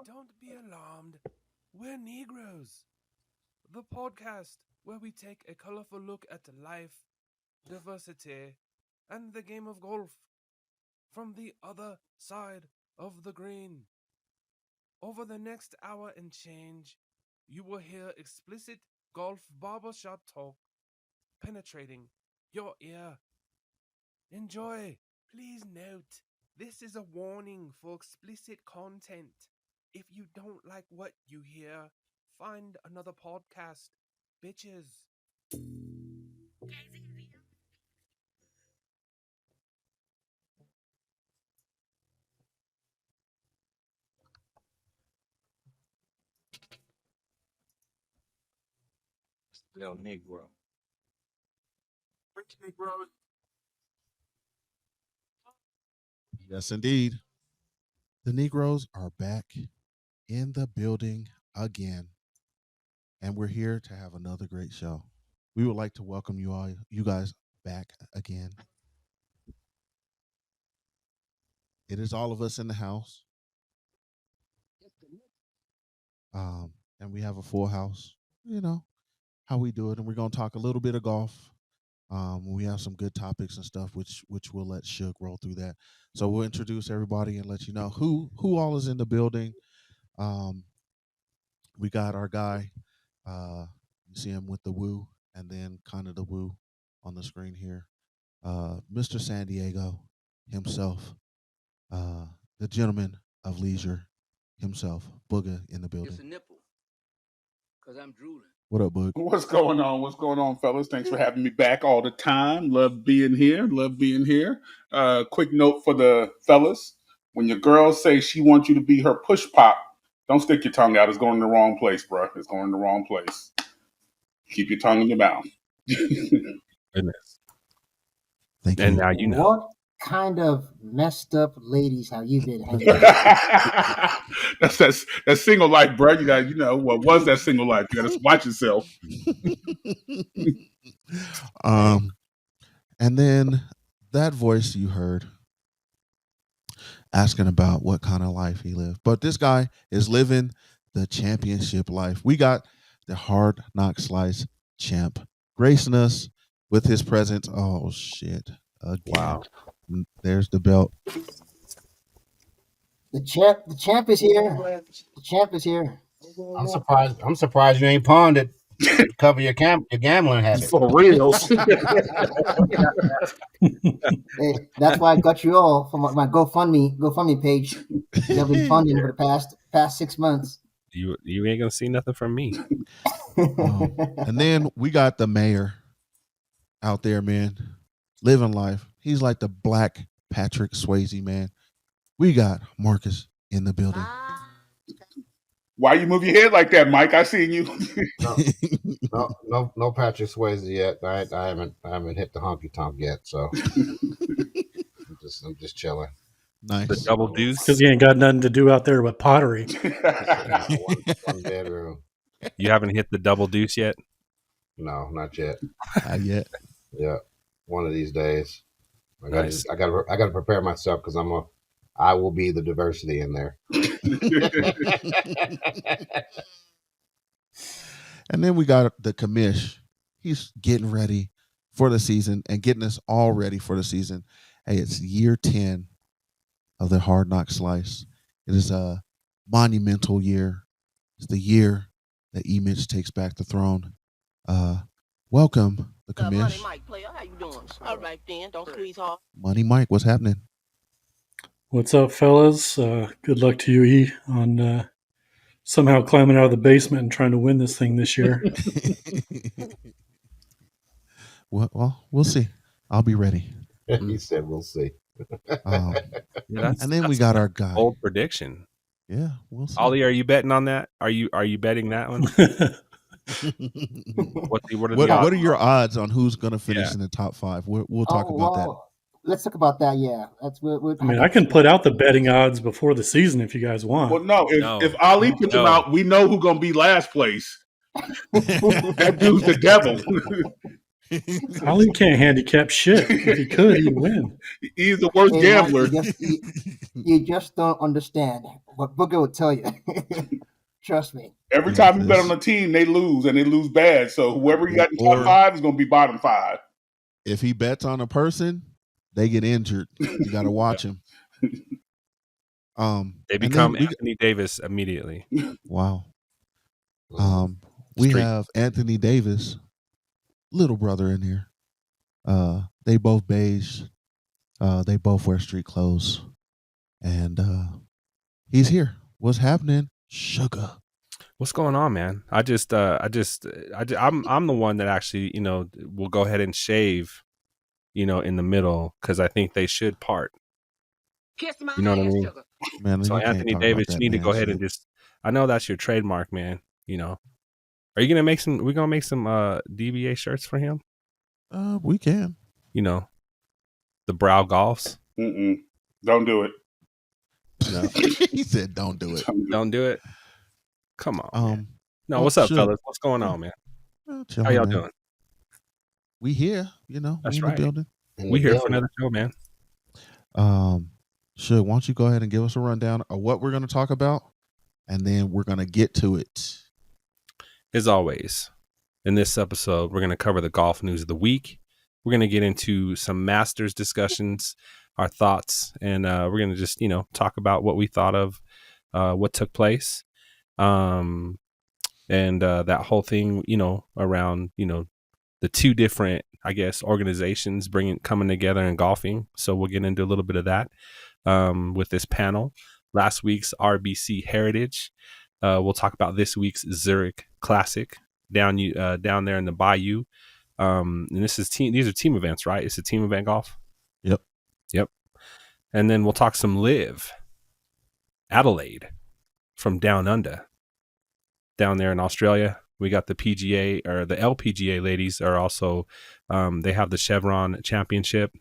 Don't be alarmed. We're Negros, the podcast where we take a colorful look at life, diversity, and the game of golf from the other side of the green. Over the next hour and change, you will hear explicit golf barbershop talk penetrating your ear. Enjoy. Please note, this is a warning for explicit content. If you don't like what you hear, find another podcast, bitches. Little Negro. Yes, indeed. The Negroes are back in the building again, and we're here to have another great show. We would like to welcome you guys back again. It is all of us in the house, and we have a full house. You know how we do it, and we're gonna talk a little bit of golf. We have some good topics and stuff, which we'll let Suge roll through that. So we'll introduce everybody and let you know who all is in the building. We got our guy. You see him with the woo, and then kind of the woo on the screen here. Mr. San Diego himself, the gentleman of leisure himself, Booga in the building. It's a nipple, because I'm drooling. What up, Boog? What's going on? What's going on, fellas? Thanks for having me back all the time. Love being here. Quick note for the fellas. When your girl says she wants you to be her push pop, don't stick your tongue out. It's going in the wrong place, bro. It's going in the wrong place. Keep your tongue in your mouth. Goodness. Thank you. And now you know. What kind of messed up ladies have you been hanging out with? That's single life, bro. You know what was that single life? You gotta watch yourself. And then that voice you heard asking about what kind of life he lived. But this guy is living the championship life. We got the Hard Knock Slice champ gracing us with his presence. Oh shit. Again. Wow. There's the belt. The champ is here. The champ is here. I'm surprised you ain't pawned it to cover your gambling habit. For real. Hey, that's why I got you all from my GoFundMe page. I've been funding for the past 6 months. You ain't gonna see nothing from me. And then we got the mayor out there, man, living life. He's like the black Patrick Swayze, man. We got Marcus in the building. Why you move your head like that, Mike? I seen you. No Patrick Swayze yet. I haven't hit the honky tonk yet, so I'm just chilling. Nice. The double deuce. Because you ain't got nothing to do out there with pottery. One bedroom. You haven't hit the double deuce yet? No, not yet. Not yet. Yeah, one of these days. I got Nice. to prepare myself because I will be the diversity in there. And then we got the commish. He's getting ready for the season and getting us all ready for the season. Hey, it's year 10 of the Hard Knock Slice. It is a monumental year. It's the year that E-Mitch takes back the throne. Welcome, the commish. Money Mike, player, how you doing? All right then, don't squeeze hard. Money Mike, what's happening? What's up, fellas? Good luck to you, E, on somehow climbing out of the basement and trying to win this thing this year. Well, we'll see. I'll be ready. He said, "We'll see." And then we that's got our guy. Bold prediction. Yeah, we'll see. Ollie, are you betting on that? Are you betting that one? What are your odds on who's going to finish in the top 5? We'll talk about that. Let's talk about that. Yeah, I can put out the betting odds before the season if you guys want. Well, no. If Ali puts them out, we know who's gonna be last place. That dude's the devil. Ali can't handicap shit. If he could, he'd win. He's the worst gambler. You just don't understand. what Booker will tell you. Trust me. Every Yeah, time you bet on a team, they lose, and they lose bad. So whoever you got in top Or- 5 is going to be bottom 5. If he bets on a person, they get injured. You got to watch him. They and become then Anthony Davis immediately. wow. We Street. have Anthony Davis, little brother in here. They both beige. They both wear street clothes, and he's here. What's happening, sugar? What's going on, man? I'm the one that actually, will go ahead and shave, in the middle because I think they should part. Kiss my You know what I ass, mean? sugar. Man, So you can't Anthony talk Davis, about that you need to man go ahead shit. and just. I know that's your trademark, man. Are you gonna make some? We're gonna make some DBA shirts for him. We can. The brow golfs. Mm-mm. Don't do it. No, He said, "Don't do it." don't do it. Come on. Man. No, well, what's up, should. fellas? What's going on, man? Chilling, How y'all man. doing? We here, That's we in right. the building. We here for another show, man. Why don't you go ahead and give us a rundown of what we're going to talk about, and then we're going to get to it. As always, in this episode, we're going to cover the golf news of the week. We're going to get into some Masters discussions, our thoughts, and we're going to just, talk about what we thought of what took place. And that whole thing, around, the two different, I guess, organizations coming together and golfing. So we'll get into a little bit of that with this panel. Last week's RBC Heritage. We'll talk about this week's Zurich Classic down there in the BAYOU. And these are team events, right? It's a team event golf. Yep. And then we'll talk some live Adelaide from Downunda down there in Australia. We got the PGA or the LPGA ladies are also, they have the Chevron championship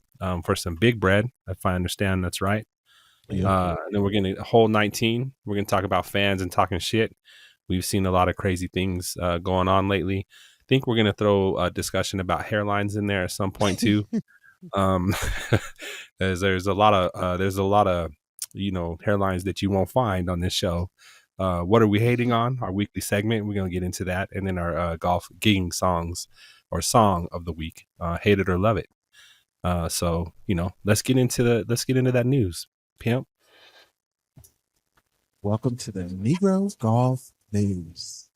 for some big bread, if I understand that's right. And then we're getting a whole 19. We're going to talk about fans and talking shit. We've seen a lot of crazy things going on lately. I think we're going to throw a discussion about hairlines in there at some point too. There's a lot of hairlines that you won't find on this show. What are we hating on? Our weekly segment. We're going to get into that, and then our golf gigging songs or song of the week, hate it or love it. So let's get into that news. Pimp. Welcome to the Negros Golf News.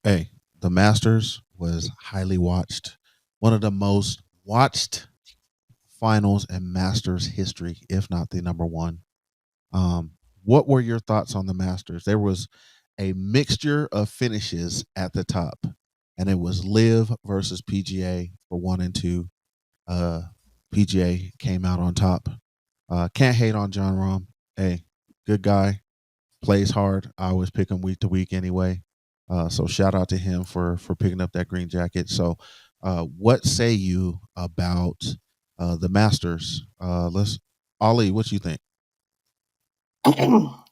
Hey, the Masters was highly watched. One of the most watched finals in Masters history, if not the number one. What were your thoughts on the Masters? There was a mixture of finishes at the top, and it was Live versus PGA for 1 and 2. PGA came out on top. Can't hate on John Rahm. Hey, good guy, plays hard. I always pick him week to week anyway. So shout out to him for picking up that green jacket. So what say you about the Masters? Ollie, what you think?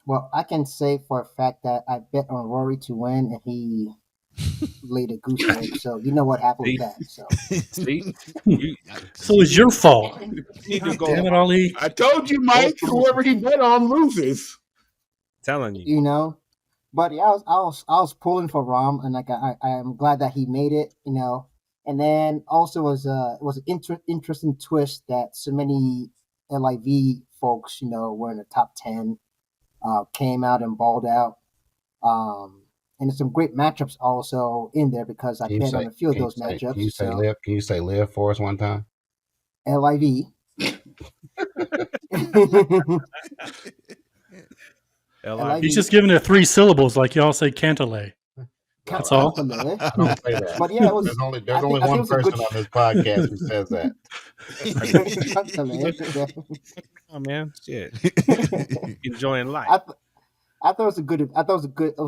Well, I can say for a fact that I bet on Rory to win, and he laid a goose egg. So you know what happened with that. So So it's your fault. God Damn it, Ali. I told you, Mike. Whoever he bet on loses. Telling you. But yeah, I was pulling for Rom, and like I am glad that he made it. And then also it was an interesting twist that so many LIV folks were in the top 10, came out and balled out. And there's some great matchups also in there because I bet on a few of those matchups. Can you say live? Can you say live for us one time? LIV. He's just giving it 3 syllables, like y'all say Cantalay. That's all. I don't say that. But yeah, it was. There's only one person on this podcast who says that. Oh man, shit. Enjoying life. I thought it was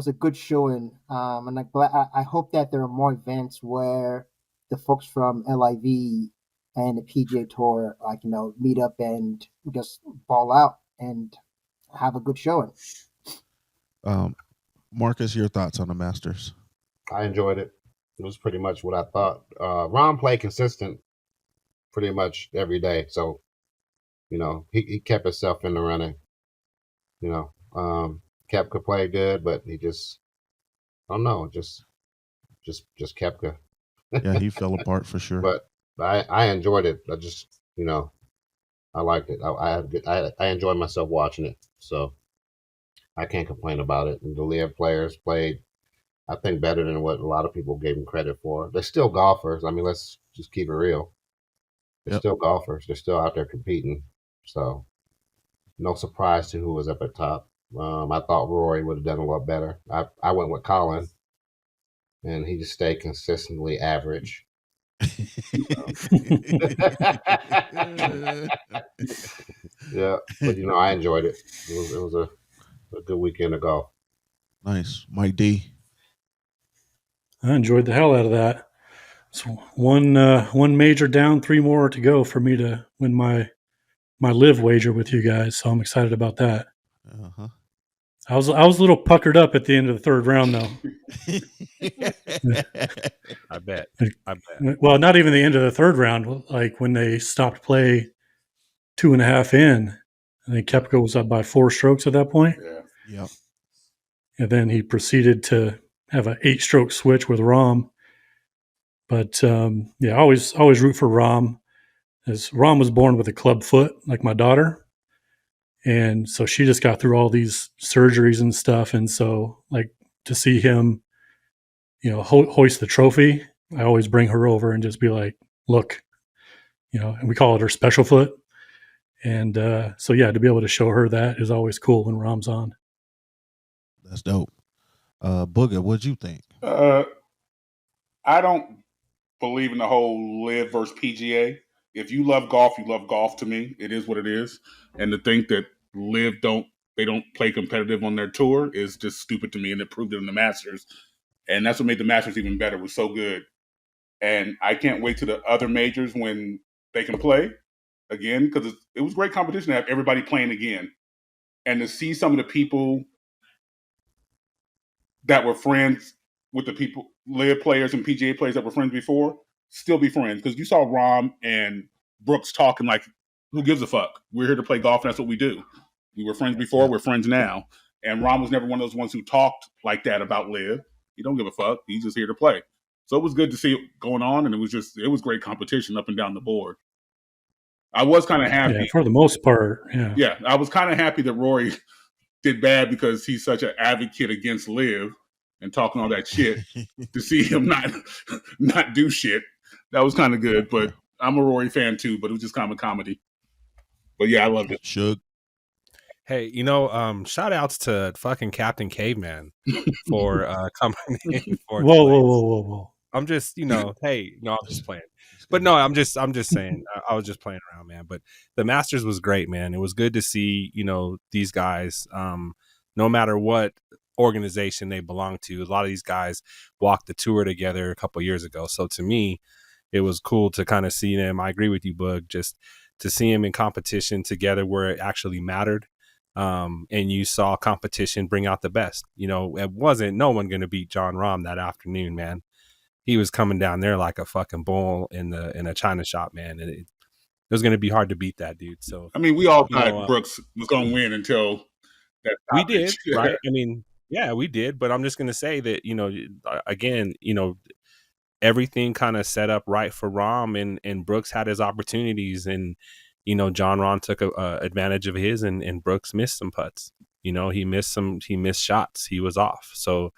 a good showing. And I hope that there are more events where the folks from LIV and the PGA Tour meet up and just ball out and have a good showing. Marcus, your thoughts on the Masters? I enjoyed it. It was pretty much what I thought. Ron played consistent pretty much every day. So he kept himself in the running. Koepka played good, but he just, I don't know, just Koepka. Yeah, he fell apart for sure. But I enjoyed it. I just, I liked it. I enjoyed myself watching it. So I can't complain about it. And the LIV players played, I think, better than what a lot of people gave them credit for. They're still golfers. I mean, let's just keep it real. They're still golfers. They're still out there competing. So no surprise to who was up at top. I thought Rory would have done a lot better. I went with Colin, and he just stayed consistently average. Yeah, but I enjoyed it. It was a good weekend of golf. Nice, Mike D. I enjoyed the hell out of that. So one major down, 3 more to go for me to win my LIV wager with you guys. So I'm excited about that. Uh-huh. I was a little puckered up at the end of the third round, though. I bet. Well, not even the end of the third round. Like when they stopped play 2.5 in, I think Koepka was up by 4 strokes at that point. Yeah. Yep. And then he proceeded to have an 8-stroke switch with Rahm. But I always root for Rahm, as Rahm was born with a club foot, like my daughter. And so she just got through all these surgeries and stuff. And so, like, to see him, hoist the trophy, I always bring her over and just be like, look, and we call it her special foot. And to be able to show her that is always cool when Rahm's on. That's dope. Booger, what'd you think? I don't believe in the whole LIV versus PGA. If you love golf, you love golf. To me, it is what it is. And to think that LIV don't play competitive on their tour is just stupid to me. And it proved it in the Masters. And that's what made the Masters even better. It was so good. And I can't wait to the other majors when they can play again, because it was great competition to have everybody playing again. And to see some of the people that were friends with the people, LIV players and PGA players that were friends before, still be friends. Because you saw Rahm and Brooks talking like, who gives a fuck? We're here to play golf, and that's what we do. We were friends before, we're friends now. And Rahm was never one of those ones who talked like that about LIV. He don't give a fuck. He's just here to play. So it was good to see it going on, and it was great competition up and down the board. I was kind of happy. Yeah, for the most part, yeah. Yeah, I was kind of happy that Rory did bad because he's such an advocate against LIV and talking all that shit. To see him not do shit, that was kind of good. But I'm a Rory fan too, but it was just kind of a comedy. But yeah, I loved it. Shug. Hey, shout outs to fucking Captain Caveman for coming in. Whoa. I'm just, hey, no, I'm just playing. But no, I'm just saying, I was just playing around, man. But the Masters was great, man. It was good to see, these guys, no matter what organization they belong to. A lot of these guys walked the tour together a couple years ago. So to me, it was cool to kind of see them. I agree with you, Bug, just to see them in competition together where it actually mattered. And you saw competition bring out the best. It wasn't no one going to beat Jon Rahm that afternoon, man. He was coming down there like a fucking bull in a china shop, man. And it was going to be hard to beat that dude. So I mean, we all thought Brooks was going to win until that. We did, right? I mean, yeah, we did. But I'm just going to say that again, everything kind of set up right for Rahm, and Brooks had his opportunities, and Jon Rahm took advantage of his, and Brooks missed some putts. He missed shots. He was off. So,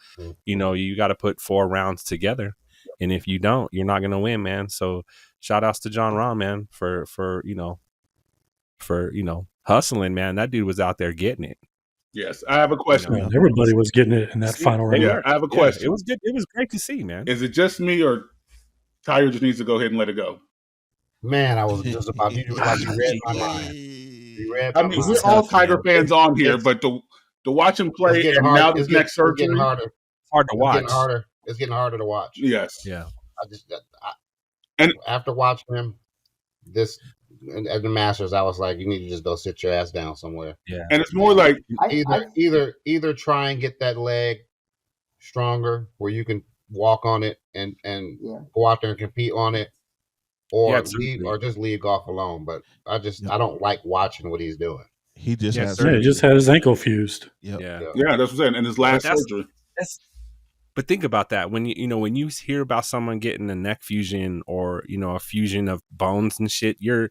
you got to put 4 rounds together. And if you don't, you're not going to win, man. So shout outs to Jon Rahm, man, for hustling, man. That dude was out there getting it. Yes. I have a question. Everybody was getting it in that final round. Yeah, I have a question. It was good. It was great to see, man. Is it just me, or Tyler just needs to go ahead and let it go? Man, I was just about you read my mind. I mean, we're all Tiger fans on here, but to watch him play and now this next surgery, it's harder. Hard to watch. It's getting harder to watch. Yes. Yeah. And after watching him at the Masters, I was like, you need to just go sit your ass down somewhere. Yeah. And it's more like either try and get that leg stronger where you can walk on it and go out there and compete on it, or surgery. just leave golf alone. But I don't like watching what he's doing. He just Yeah, had surgery. Yeah, he just had his ankle fused. Yep. Yeah. Yeah, that's what I'm saying. And his last surgery. But think about that when when you hear about someone getting a neck fusion or a fusion of bones and shit, you're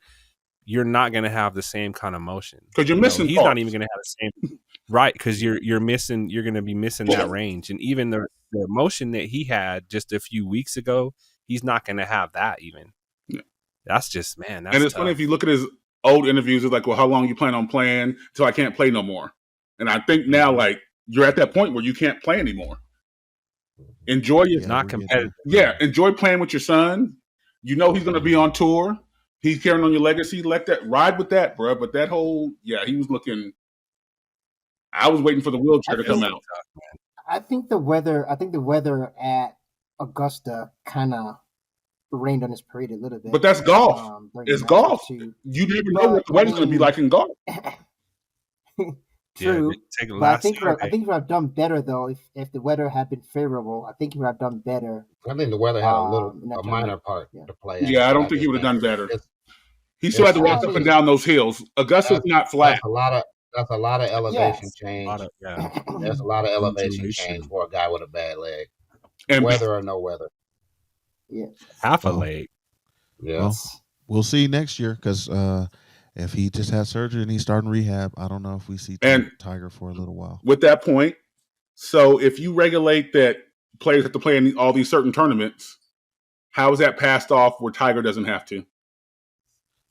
not going to have the same kind of motion because you're missing. He's not even going to have the same right because you're missing. You're going to be missing that range, and even the motion that he had just a few weeks ago, he's not going to have that even. Yeah. That's just man. That's and it's tough. funny if you look at his old interviews. It's like, well, how long you plan on playing until I can't play no more? And I think now, like you're at that point where you can't play anymore. Enjoy your not competitive. Yeah, enjoy playing with your son. You know he's going to be on tour. He's carrying on your legacy. Let that ride with that, bro. But that whole he was looking. I was waiting for the wheelchair to come out. I think the weather at Augusta kind of rained on his parade a little bit. But that's golf. It's golf. You never know what the weather's going to be like in golf. True, but I think we would have done better though if the weather had been favorable. I think we would have done better. I think the weather had a minor part to play. Yeah, I don't think he would have done better. He still had to walk up and down those hills. Augusta's not flat. That's a lot of elevation change. There's a lot of elevation change for a guy with a bad leg, and weather or no weather. Yeah, half a leg. Yeah, well, we'll see next year because. If he just had surgery and he's starting rehab, I don't know if we see Tiger for a little while. With that point, so if you regulate that players have to play in all these certain tournaments, how is that passed off where Tiger doesn't have to?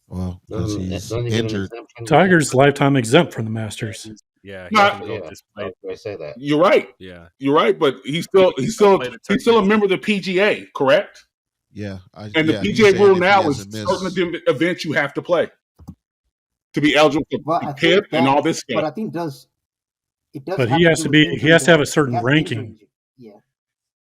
Well, because he's injured. Tiger's lifetime exempt from the Masters. Yeah, they say that. You're right. Yeah, you're right. But he's still a member of the PGA, correct? Yeah, and the PGA rule now is certain events you have to play to be eligible for PIP and all this stuff. But I think it does. But he has to have a certain ranking. Yeah.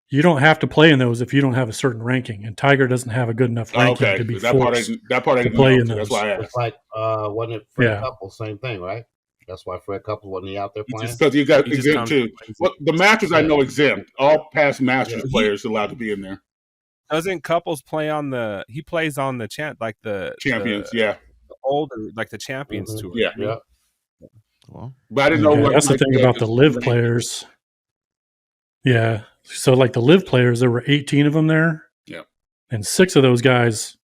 You don't have to play in those if you don't have a certain ranking, and Tiger doesn't have a good enough ranking to be forced to play in those. That's why I asked. It's like wasn't it Fred Couples, same thing, right? That's why Fred Couples wasn't out there playing. Because you got exempt too. Well, the Masters I know exempt. All past Masters players allowed to be in there. Doesn't Couples play on the? He plays on the Champions, the older, like the Champions Tour. Yeah. Well, but I didn't know. That's the thing about the live players. Yeah. So like the live players, there were 18 of them there. Yeah. And 6 of those guys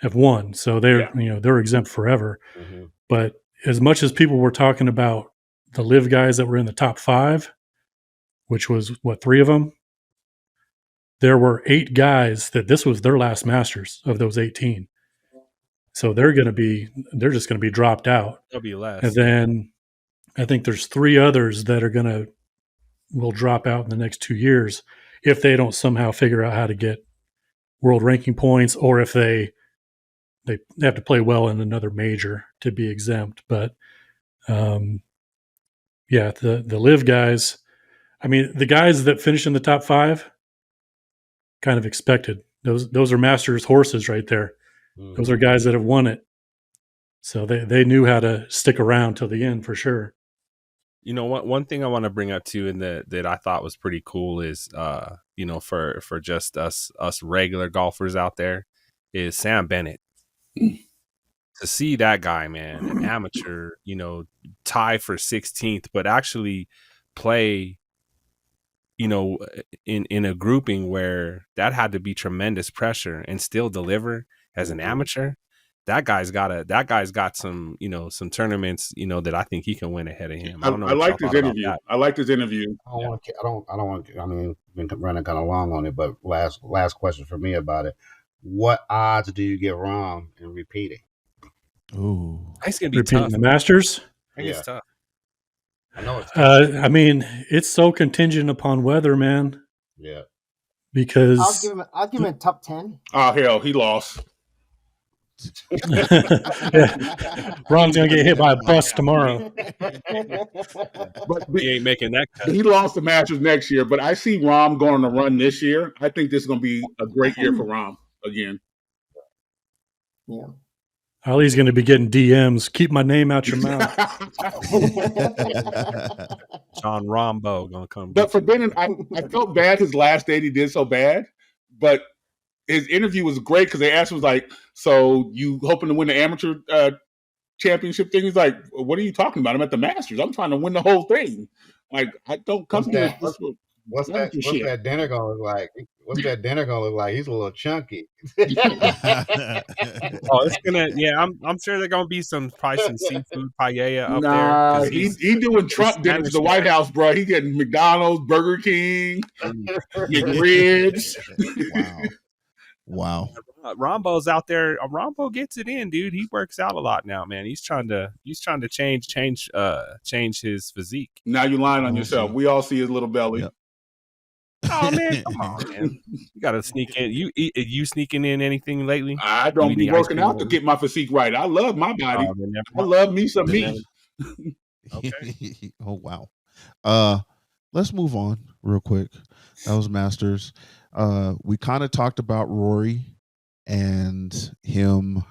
have won. So they're exempt forever. Mm-hmm. But as much as people were talking about the live guys that were in the top 5, which was 3 of them, there were 8 guys that this was their last Masters of those 18. So they're just going to be dropped out. There'll be less. And then I think there's 3 others that will drop out in the next 2 years if they don't somehow figure out how to get world ranking points, or if they have to play well in another major to be exempt. But the live guys, I mean, the guys that finish in the top 5, kind of expected. Those are Masters horses right there. Mm-hmm. Those are guys that have won it. So they knew how to stick around till the end for sure. You know, one thing I want to bring up too, and that I thought was pretty cool is, for just us regular golfers out there, is Sam Bennett. To see that guy, man, an amateur, tie for 16th, but actually play, in a grouping where that had to be tremendous pressure and still deliver as an amateur. That guy's got some, some tournaments, that I think he can win ahead of him. I don't know. I liked his interview. I liked his interview. I don't want to. I mean, been running kind of long on it, but last question for me about it. What odds do you get wrong in repeating? Ooh, it's gonna be repeating tough. the Masters. I think it's tough. I know it's tough. I mean, it's so contingent upon weather, man. Yeah. Because I'll give him a top 10. Oh hell, he lost. Ron's gonna get hit by a bus tomorrow. But he ain't making that cut. He lost the Masters next year, but I see Rahm going on a run this year. I think this is going to be a great year for Rahm again. Yeah. Ali's going to be getting DMs. Keep my name out your mouth. John Rombo going to come. But for Bennett, I felt bad his last date he did so bad, but his interview was great because they asked him, like, so you hoping to win the amateur championship thing? He's like, what are you talking about? I'm at the Masters. I'm trying to win the whole thing. Like, I don't come here. What's that dinner gonna look like? What's that dinner gonna look like? He's a little chunky. It's gonna. Yeah, I'm sure there's gonna be probably some seafood paella up there. He's doing Trump dinners at the White House, bro. He getting McDonald's, Burger King, getting ribs. Wow. Rombo's out there. Rombo gets it in, dude. He works out a lot now, man. He's trying to change his physique. Now you're lying on yourself. We all see his little belly. Yep. Oh man, come on, man! You gotta sneak in. You sneaking in anything lately? I don't be working out to get my physique right. I love my body. I love me some meat. Okay. Oh wow. Let's move on real quick. That was Masters. We kind of talked about Rory and him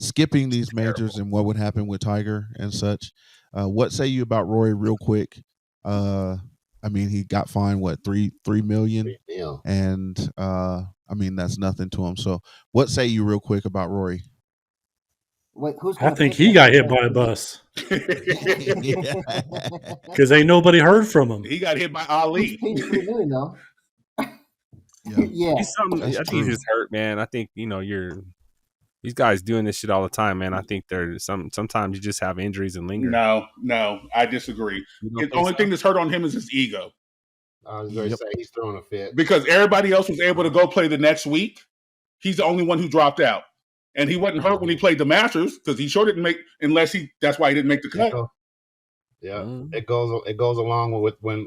skipping these majors and what would happen with Tiger and such. What say you about Rory real quick? I mean, he got fined what, $3 million, and I mean that's nothing to him. So, what say you real quick about Rory? Wait, I think he got hit by a bus because ain't nobody heard from him. He got hit by Ali. He's $3 million, though. Yeah. I think he's just hurt, man. I think these guys doing this shit all the time, man. I think there's sometimes you just have injuries and linger. No, I disagree. The only thing that's hurt on him is his ego. I was going to say he's throwing a fit because everybody else was able to go play the next week. He's the only one who dropped out, and he wasn't hurt when he played the Masters because he sure didn't make. That's why he didn't make the cut. Yeah, it goes along with when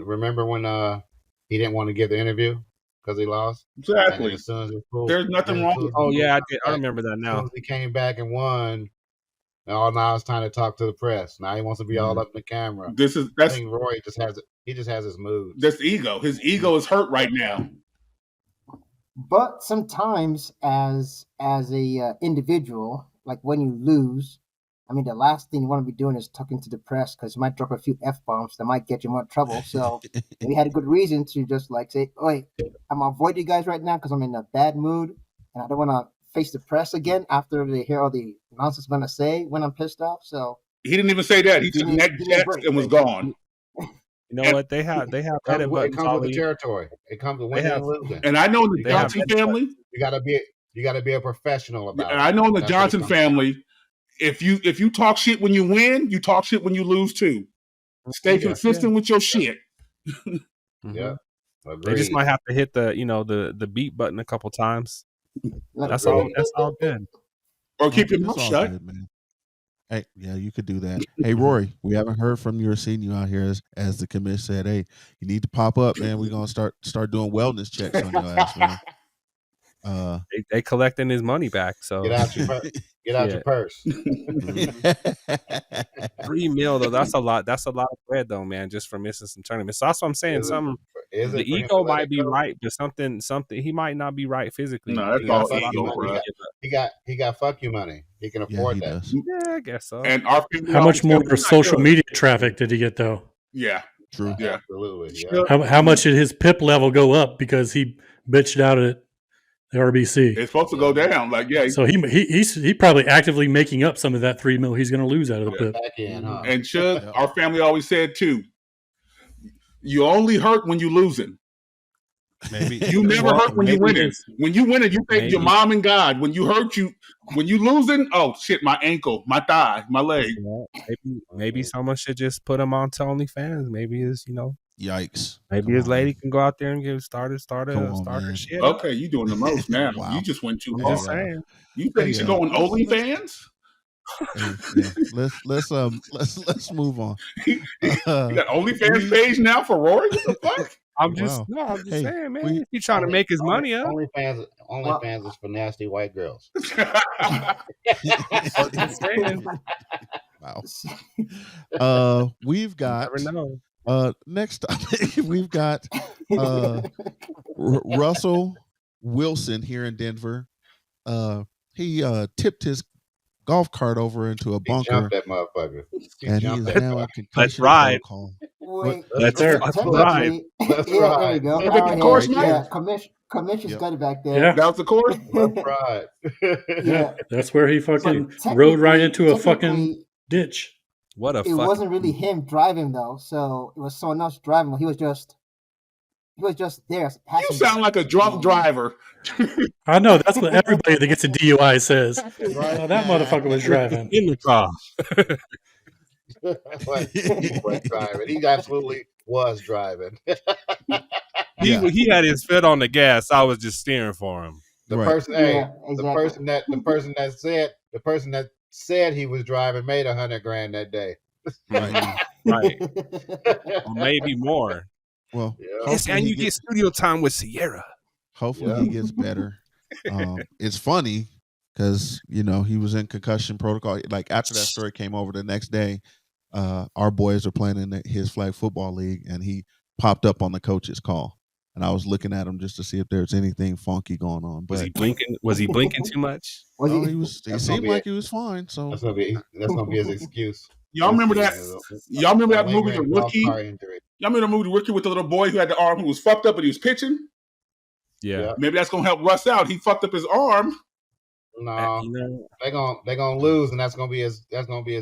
he didn't want to give the interview because he lost. Exactly. As soon as there's nothing wrong with I remember that now. As soon as he came back and won, now it's time to talk to the press. Now he wants to be all up in the camera. I think Roy just has his mood. That's ego. His ego is hurt right now. But sometimes as a individual, like when you lose, I mean, the last thing you want to be doing is talking to the press because you might drop a few F-bombs that might get you more trouble. So we had a good reason to just like say, "Wait, I'm avoiding you guys right now because I'm in a bad mood and I don't want to face the press again after they hear all the nonsense I'm going to say when I'm pissed off." So he didn't even say that. He just neck checked and was gone. You know what? They have edit buttons. It comes with the territory. It comes with winning and losing. And I know in the Johnson family, you gotta be a professional about it. And I know in the Johnson family. If you talk shit when you win, you talk shit when you lose too. Stay consistent with your shit. Yeah, they just might have to hit the beat button a couple times. That's all good. Or keep your mouth shut. Good, man. Hey, yeah, you could do that. Hey, Rory, we haven't heard from you or seen you out here as the commission said. Hey, you need to pop up, man. We're gonna start doing wellness checks on your ass, man. They collecting his money back. So get out your purse. $3 million though. That's a lot. That's a lot of bread though, man. Just for missing some tournaments. So that's what I'm saying. The ego might be right, but something he might not be right physically. No, that's all ego, bro. He got fuck you money. He can afford that. Yeah, I guess so. And how much more social media traffic did he get though? Yeah, true. Yeah, absolutely. Yeah. How much did his PIP level go up because he bitched out at the RBC? It's supposed to go down. Like, yeah. So he probably actively making up some of that $3 million he's going to lose out of the PIP. And our family always said too, you only hurt when you losing. Maybe you never hurt when you winning. When you winning, you thank your mom and God. When you losing, oh shit, my ankle, my thigh, my leg. Maybe someone should just put him on to OnlyFans. Maybe yikes. Maybe his lady can go out there and get started her shit. Okay, you doing the most now. Wow. You just went too hard. Just saying. You think he should go on OnlyFans? Let's move on. You got OnlyFans page now for Rory? What the fuck? I'm just saying, man. He's trying to make his money up. OnlyFans is for nasty white girls. Wow. We've got next we've got Russell Wilson here in Denver. He tipped his golf cart over into a bunker. He jumped that motherfucker. And he is now a concussion Let's ride. Wait, Let's ride. There you go. Course, yeah, Commission's Yep. got it back there. Yeah. That was the course? Left ride. Yeah. That's where he fucking But rode right technically- into a fucking technically, ditch. What a it fucking wasn't really him driving though, so it was someone else driving. He was just there as a You passenger. sound like a drunk driver. I know that's what everybody that gets a DUI says. Right. Oh, that motherfucker was driving. in the car. Like, he was driving. He absolutely was driving. Yeah. He had his foot on the gas. I was just steering for him. The Right. person, Yeah, the exactly. person that said he was driving made $100,000 that day. Right. Right. Or maybe more. Well, Yeah. Yes, hopefully and he you get gets, studio time with Sierra. hopefully Yeah. he gets better. It's funny because he was in concussion protocol. Like after that story came over the next day, our boys are playing in his flag football league, and he popped up on the coach's call, and I was looking at him just to see if there's anything funky going on. Was But he blinking? Was he blinking too much? Was no, he? he That's gonna seemed be like it. he was fine. So That's gonna be his excuse. Y'all remember that? Y'all remember that movie, The Lingering golf Rookie? car injury. Y'all remember the movie The Rookie with the little boy who had the arm who was fucked up but he was pitching? Yeah. Maybe that's gonna help Russ out. He fucked up his arm. No, You know, they're gonna lose, and that's gonna be his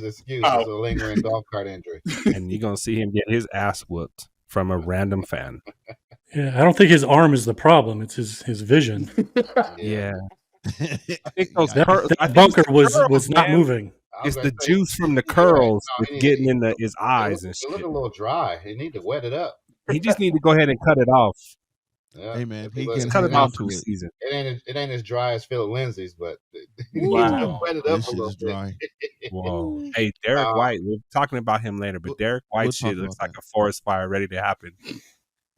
excuse. Oh. It's a lingering golf cart injury. and you're gonna see him get his ass whooped from a random fan. Yeah, I don't think his arm is the problem. It's his vision. Yeah. I think those Yeah. curls. That bunker was not moving. I was It's the gonna say, juice from the you're right. curls No, that's getting in his eyes and It shit. look a little dry. You need to wet it up. He just need to go ahead and cut it off. Yeah. hey man, If he it can looks- Cut hang it on off for to the it. season. it ain't as dry as Philip Lindsay's, but you need to Wow. wet it up This a shit little is bit. dry. Whoa. Hey, Derek White. We're talking about him later, but Derek White we'll shit talk looks about like a forest fire ready to happen.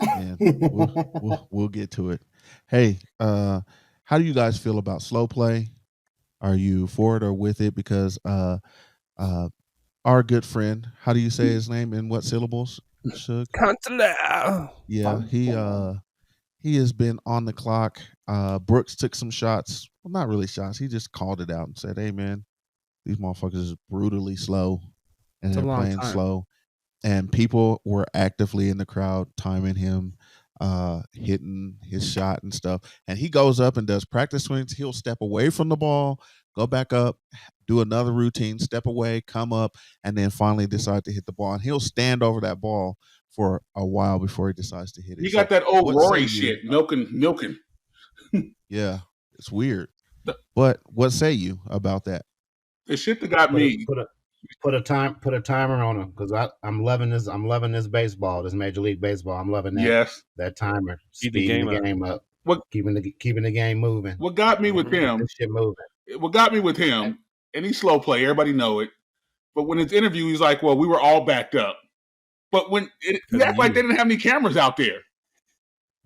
Man, we'll get to it. Hey, how do you guys feel about slow play? Are you for it or with it? Because our good friend, how do you say his name in what syllables? Suge? Contour. Yeah, he has been on the clock. Brooks took some shots. Well, not really shots. He just called it out and said, "Hey, man, these motherfuckers is brutally slow, and It's a they're long playing time. slow." And people were actively in the crowd timing him, hitting his shot and stuff. And he goes up and does practice swings. He'll step away from the ball, go back up, do another routine, step away, come up, and then finally decide to hit the ball. And he'll stand over that ball for a while before he decides to hit it. You got that old what Rory say you? shit, milking. Yeah, it's weird. The- But what say you about that? The shit that got me. Put a timer on him because I'm loving this baseball, this Major League Baseball. I'm loving that. Yes. That timer, Keep the speeding game the game up, What keeping the game moving. what got me with him? This shit moving. What got me with him? And he's slow play. Everybody know it. But when his interview, he's like, "Well, we were all backed up." But when he act like they didn't have any cameras out there.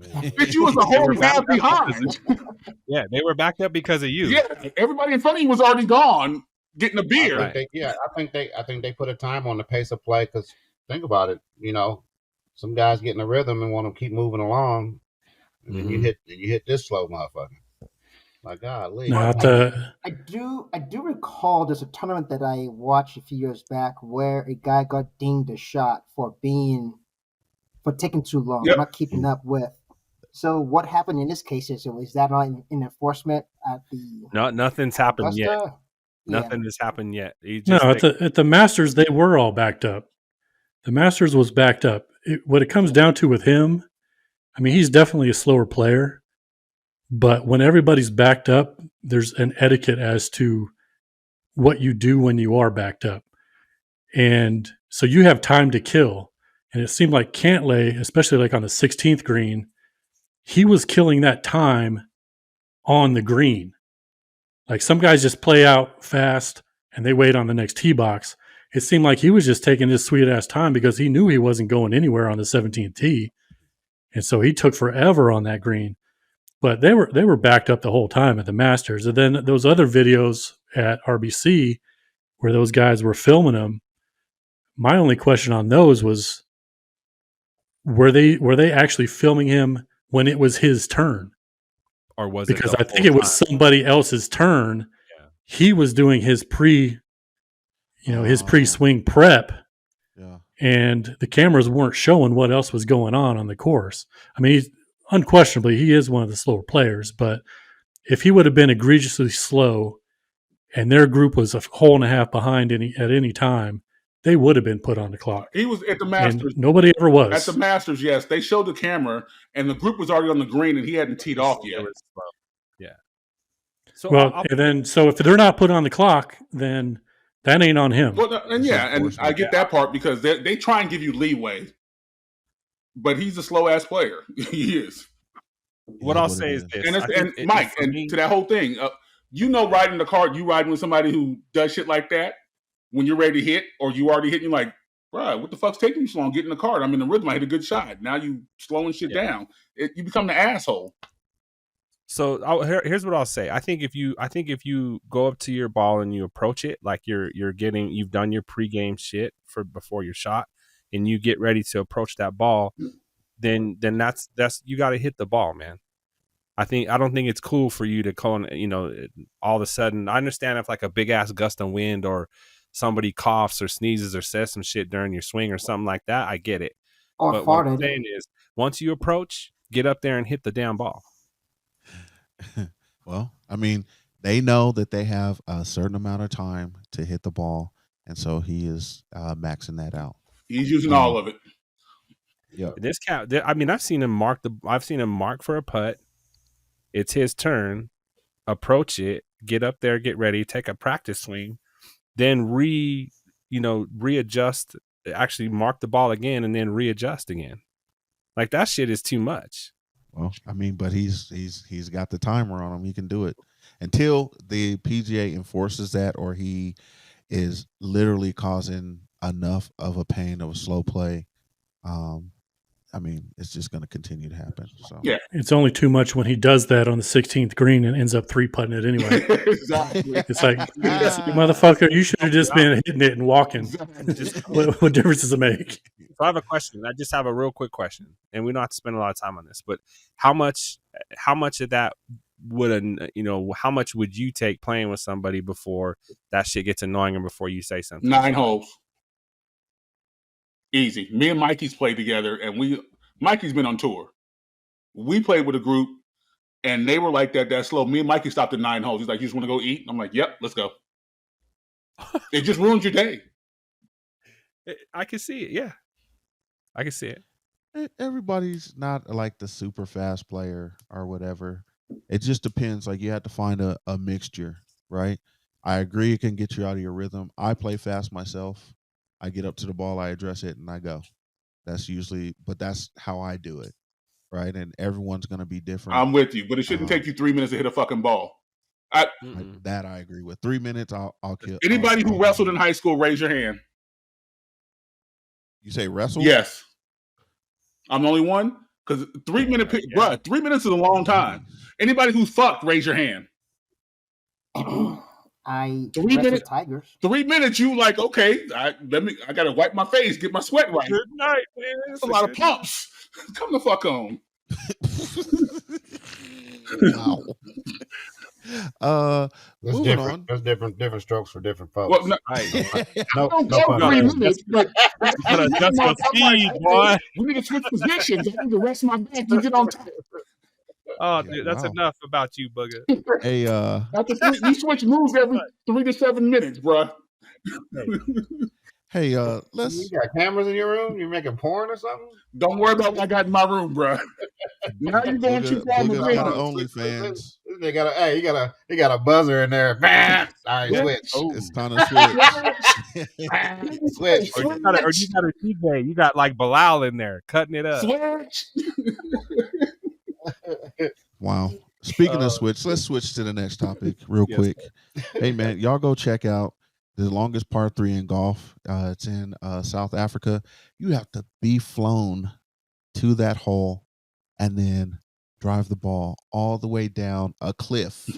Bitch, you was a whole half behind. Yeah, they were backed up because of you. Yeah, everybody in front of you was already gone getting a beer. Right. I think they put a time on the pace of play because think about it. Some guys get in a rhythm and want to keep moving along, and then you hit this slow motherfucker. My God, Lee. Not the I do recall there's a tournament that I watched a few years back where a guy got dinged a shot for taking too long, Yep. not keeping up with. So what happened in this case is that not in enforcement at the No, nothing's happened yet. Augusta? Yeah. Nothing has happened yet. He no just at the Masters they were all backed up. The Masters was backed up. What it comes down to with him, I mean, he's definitely a slower player, but when everybody's backed up, there's an etiquette as to what you do when you are backed up, and so you have time to kill. And it seemed like Cantlay, especially like on the 16th green, he was killing that time on the green. Like some guys just play out fast and they wait on the next tee box. It seemed like he was just taking his sweet ass time because he knew he wasn't going anywhere on the 17th tee. And so he took forever on that green. But they were backed up the whole time at the Masters. And then those other videos at RBC where those guys were filming him, my only question on those was, were they actually filming him when it was his turn? or was Because it I think it was somebody else's turn. Yeah. He was doing his his pre-swing prep, Yeah. and the cameras weren't showing what else was going on the course. I mean, unquestionably, he is one of the slower players. But if he would have been egregiously slow and their group was a hole and a half behind at any time, they would have been put on the clock. He was at the And Masters. nobody ever was. At the Masters, yes. They showed the camera, and the group was already on the green, and he hadn't teed off yet. Yeah. So So if they're not put on the clock, then that ain't on him. Well, and I get that part because they try and give you leeway, but he's a slow ass player. He is. What I'll say is this, and Mike, and to that whole thing, riding the cart, you riding with somebody who does shit like that when you're ready to hit, or you already hit, you're like, bro, what the fuck's taking you so long? Get in the cart. I'm in the rhythm. I hit a good shot. Now you slowing shit down. You become the asshole. So here's what I'll say. I think if you go up to your ball and you approach it like you've done your pregame shit before your shot, and you get ready to approach that ball, then that's you got to hit the ball, man. I don't think it's cool for you to call, all of a sudden. I understand if like a big ass gust of wind or somebody coughs or sneezes or says some shit during your swing or something like that. I get it. Or but farted. What I'm saying is, once you approach, get up there and hit the damn ball. Well, I mean, they know that they have a certain amount of time to hit the ball, and so he is maxing that out. He's using all of it. Yeah. This cat, I mean, I've seen him mark for a putt. It's his turn. Approach it. Get up there. Get ready. Take a practice swing. Then readjust. Actually, mark the ball again, and then readjust again. Like that shit is too much. Well, I mean, but he's got the timer on him. He can do it until the PGA enforces that, or he is literally causing enough of a pain of a slow play. I mean, it's just going to continue to happen. So yeah, it's only too much when he does that on the 16th green and ends up 3-putting it anyway. Exactly. It's like, motherfucker, you should have just been hitting it and walking. What difference does it make? So I have a question. I just have a real quick question, and we don't have to spend a lot of time on this. But how much of that how much would you take playing with somebody before that shit gets annoying, and before you say something? 9 holes. Easy. Me and Mikey's played together, and Mikey's been on tour. We played with a group, and they were like that slow. Me and Mikey stopped at 9 holes. He's like, "You just want to go eat?" I'm like, "Yep, let's go." It just ruins your day. I can see it. Yeah, I can see it. Everybody's not like the super fast player or whatever. It just depends. Like you have to find a mixture, right? I agree it can get you out of your rhythm. I play fast myself. I get up to the ball, I address it, and I go. That's how I do it, right? And everyone's going to be different. I'm with you, but it shouldn't take you 3 minutes to hit a fucking ball. That I agree with. 3 minutes, I'll kill. Anybody who wrestled in high school, raise your hand. You say wrestle? Yes. I'm the only one? Because 3 minute, bruh, 3 minutes is a long time. Anybody who's fucked, raise your hand. I 3 minutes, tigers. 3 minutes. You like okay? I gotta wipe my face, get my sweat right. Good night, man. That's a lot of pumps. Come the fuck on. Wow. That's moving different. on. There's different strokes for different folks. Well, no, no don't pun go 3 intended. minutes. But That's my speed, boy. we need to switch positions. I need to rest my back. You get on top. Oh, dude, Yeah, that's wow. enough about you, Booger. Hey, We switch moves every 3 to 7 minutes, bruh. hey, let's. You got cameras in your room? You making porn or something? Don't worry about what I got in my room, bruh. Now you going too far. Booger's got OnlyFans. They got he got a buzzer in there. Bam! All right, switch. It's time to switch. Switch. Or you got a DJ. You got like Bilal in there cutting it up. Switch. Wow. Speaking of switch, let's switch to the next topic real quick. Hey, man, y'all go check out the longest par 3 in golf. It's in South Africa. You have to be flown to that hole and then drive the ball all the way down a cliff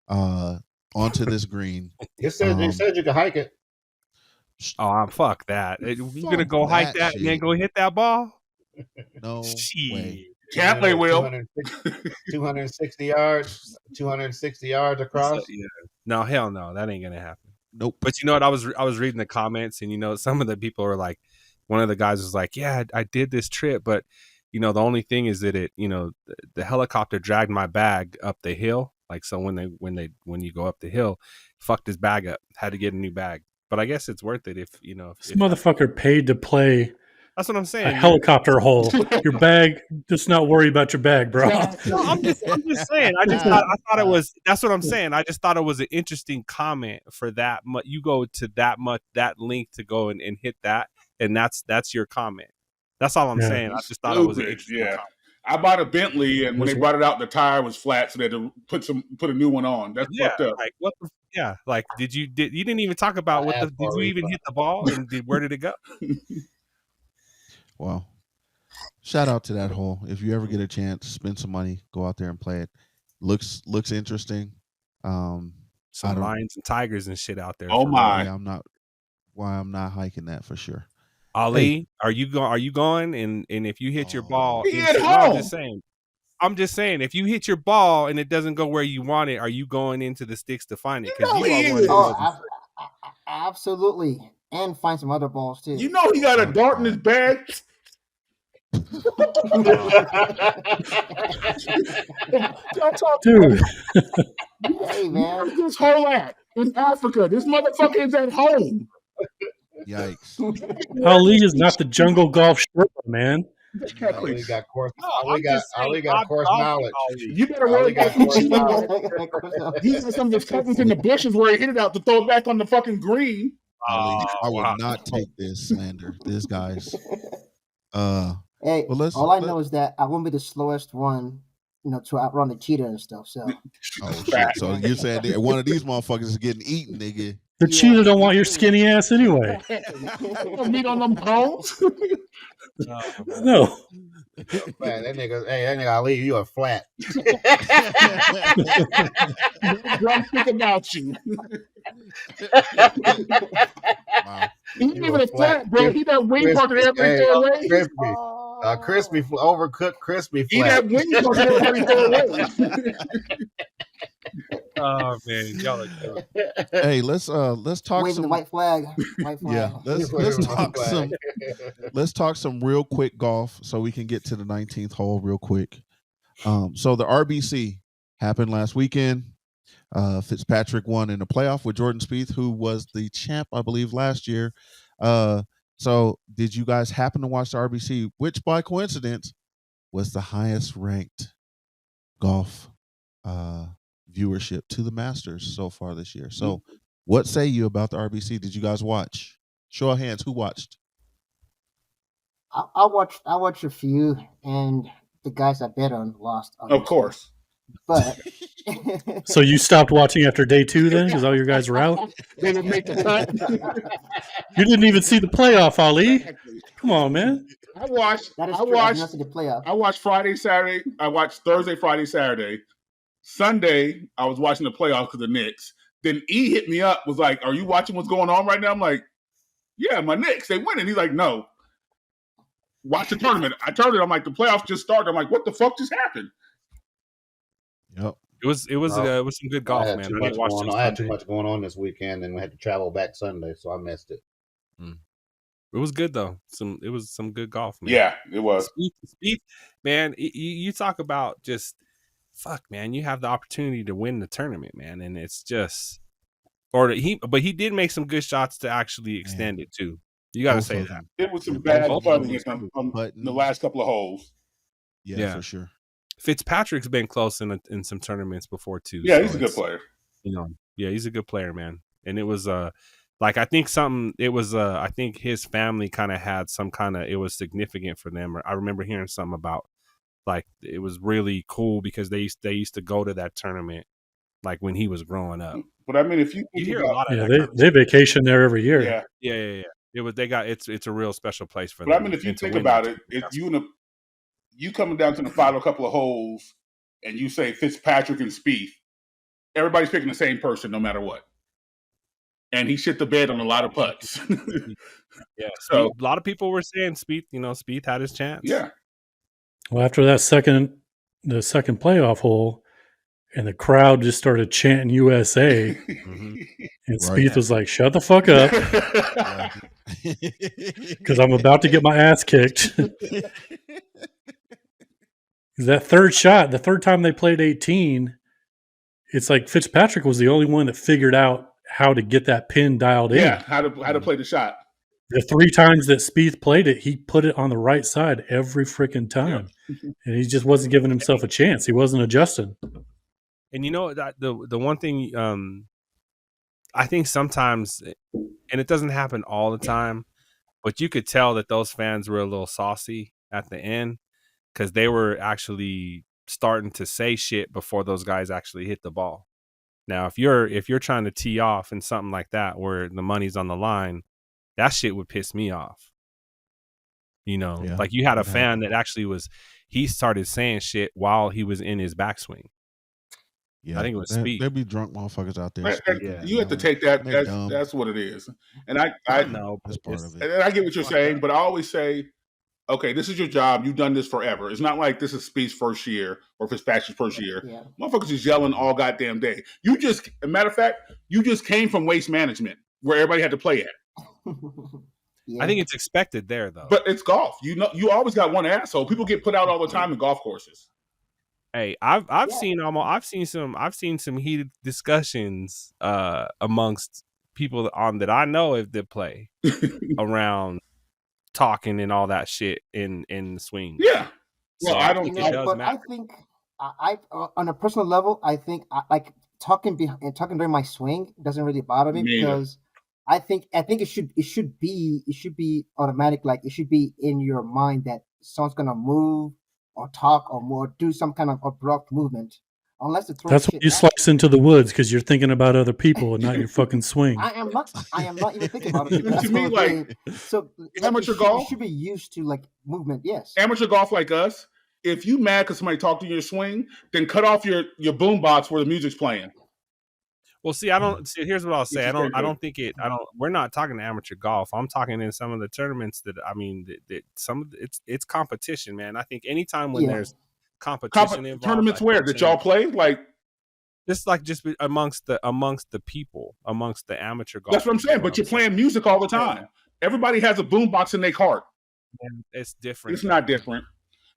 onto this green. You said you could hike it. Oh, fuck that. You gonna go hike that shit. and then go hit that ball? No way. Can't play Will. 260 yards. 260 yards across. Yeah. No, hell no. That ain't gonna happen. Nope. But you know what? I was reading the comments, and some of the people are like, one of the guys was like, "Yeah, I did this trip, but the only thing is that the helicopter dragged my bag up the hill. Like, so when you go up the hill, fucked his bag up, had to get a new bag. But I guess it's worth it if this motherfucker paid to play. That's what I'm saying. A helicopter hole. Your bag. Just not worry about your bag, bro. No, I'm just saying. I thought it was. That's what I'm saying. I just thought it was an interesting comment for that. You go to that length to go and hit that, and that's your comment. That's all I'm saying. I just thought it was an interesting comment. I bought a Bentley, and when they brought it out, the tire was flat, so they had to put a new one on. That's fucked up. Like what? Like you didn't even talk about did you even hit the ball, and where did it go? Well, shout out to that hole. If you ever get a chance, spend some money, go out there and play it. Looks interesting. Some lions and tigers and shit out there. Oh my! Yeah, I'm not hiking that for sure. Ali, are you going? And if you hit your ball, I'm just saying, if you hit your ball and it doesn't go where you want it, are you going into the sticks to find it? Because absolutely. And find some other balls too. You know he got a dart in his bag. Dude. Hey man, where's this hole at? In Africa. This motherfucker is at home. Yikes. Ali is not the jungle golf Sherpa, man. Ali got course knowledge. You better worry about he has some of his cousins in the bushes where he hit it out to throw it back on the fucking green. Ali, I will not take this slander. This guy's. Hey, all I know is that I won't be the slowest one, to outrun the cheetah and stuff. So. Oh shit! So you're saying that one of these motherfuckers is getting eaten, nigga? The cheetah don't want your skinny ass anyway. Meat on them bones. No. Man, that nigga Ali, you are flat. Drumstick about you. Wow. He ain't even a flat, bro. He that wing partner every throw away. Crispy, overcooked, crispy flat. He that wing partner every throw away. Oh man, y'all are good. Hey, let's talk waving some the white flag. White flag. Yeah, let's talk some real quick golf so we can get to the 19th hole real quick. So the RBC happened last weekend. Fitzpatrick won in the playoff with Jordan Spieth, who was the champ, I believe, last year. So did you guys happen to watch the RBC, which by coincidence was the highest ranked golf viewership to the Masters so far this year? So what say you about the RBC? Did you guys watch? Show of hands, who watched? I watched a few, and the guys I bet on lost. Of course. But so you stopped watching after day 2 then, because all your guys were out? They didn't make the cut. You didn't even see the playoff, Ali. Come on, man. I watched the playoff. I watched Friday, Saturday. I watched Thursday, Friday, Saturday. Sunday, I was watching the playoffs because of the Knicks. Then E hit me up, was like, "Are you watching what's going on right now?" I'm like, "Yeah, my Knicks, they winning." He's like, "No, watch the tournament." I told him, I'm like, "The playoffs just started." I'm like, "What the fuck just happened?" Yep. It was some good golf, man. I had too much going on this weekend, and we had to travel back Sunday, so I missed it. It was good though. It was some good golf, man. Yeah, it was. Spieth, man, you talk about just fuck, man. You have the opportunity to win the tournament, man, and it's just but he did make some good shots to actually extend it too. You got to say that. It was some bad putting in the last couple of holes. Yeah, for sure. Fitzpatrick's been close in some tournaments before too. Yeah, he's a good player. Yeah, he's a good player, man. And it was like I think his family kind of had some kind of, it was significant for them. I remember hearing something about like it was really cool because they used to go to that tournament like when he was growing up. But I mean, if you hear a lot of they vacation there every year. Yeah. It's a real special place for them. But I mean, if you think about it, if you coming down to the final couple of holes and you say Fitzpatrick and Spieth, everybody's picking the same person no matter what. And he shit the bed on a lot of putts. Yeah. So a lot of people were saying Spieth had his chance. Yeah. Well, after the second playoff hole, and the crowd just started chanting USA, and Spieth was like, "Shut the fuck up," because I'm about to get my ass kicked. That third shot, the third time they played 18, it's like Fitzpatrick was the only one that figured out how to get that pin dialed in. how to play the shot. The 3 times that Spieth played it, he put it on the right side every freaking time. Yeah. And he just wasn't giving himself a chance. He wasn't adjusting. And you know that the one thing I think sometimes, and it doesn't happen all the time, but you could tell that those fans were a little saucy at the end because they were actually starting to say shit before those guys actually hit the ball. Now, if you're trying to tee off and something like that where the money's on the line, that shit would piss me off. You know, like you had a fan that actually he started saying shit while he was in his backswing. Yeah, I think it was Speed. There'd be drunk motherfuckers out there. You have to take that. That's what it is. And I know that's part of it. And I get what you're saying, but I always say, okay, this is your job. You've done this forever. It's not like this is Speed's first year or Fitzpatrick's first year. Yeah. Motherfuckers is yelling all goddamn day. As a matter of fact, you just came from Waste Management where everybody had to play at. Yeah. I think it's expected there though. But it's golf. You know, you always got one asshole. People get put out all the time in golf courses. Hey, I've seen some heated discussions amongst people that I know that play around talking and all that shit in the swing. Yeah. So Well, I don't. But I think I on a personal level, I think like talking during my swing doesn't really bother me because I think it should be automatic. Like it should be in your mind that someone's gonna move or talk or more do some kind of abrupt movement. Unless it's that's when you slice into the woods because you're thinking about other people and not your fucking swing. I am not even thinking about it. To me, like, so amateur golf, you should be used to like movement. Yes, amateur golf like us. If you mad because somebody talked to you in your swing, then cut off your boom box where the music's playing. Well, see, here's what I'll say. I don't. We're not talking amateur golf. I'm talking in some of the tournaments that it's competition, man. I think anytime when there's competition involved, tournaments where that y'all play, like just amongst the people, amongst the amateur golf. That's what I'm saying. But you're playing music all the time. Everybody has a boom box in their cart. And it's different. It's not different.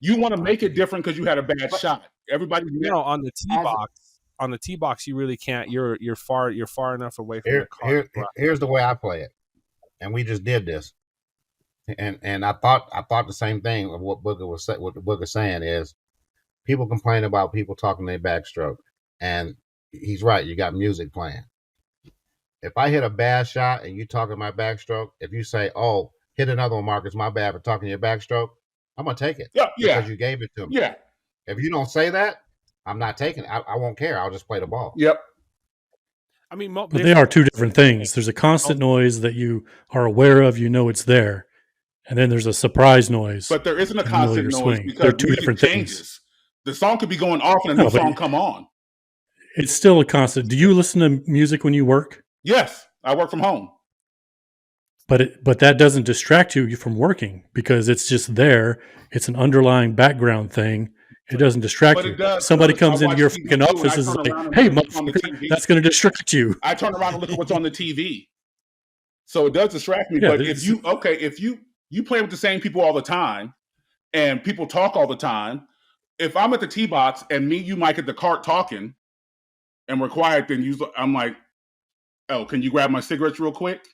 You want to make it different because you had a bad shot. Everybody, on the tee box. On the tee box, you really can't. You're far enough away from the car. Here's the way I play it, and we just did this, and I thought the same thing of what Booker was what the Booker saying is, people complain about people talking their backstroke, and he's right. You got music playing. If I hit a bad shot and you talking my backstroke, if you say, "Oh, hit another one, Marcus, my bad for talking your backstroke," I'm gonna take it. Because you gave it to me. Yeah. If you don't say that, I'm not taking it. I won't care. I'll just play the ball. Yep. I mean, but they are two different things. There's a constant noise that you are aware of, you know it's there, and then there's a surprise noise. But there isn't a constant noise because they're two different things. The song could be going off and a new song come on. It's still a constant. Do you listen to music when you work? Yes, I work from home. But that doesn't distract you from working because it's just there. It's an underlying background thing. It doesn't distract you. Somebody comes into your fucking office and is like, "Hey, motherfucker, that's going to distract you." I turn around and look at what's on the TV, so it does distract me. But if you play with the same people all the time, and people talk all the time, if I'm at the tee box and you, Mike, at the cart talking, and we're quiet, then I'm like, "Oh, can you grab my cigarettes real quick?"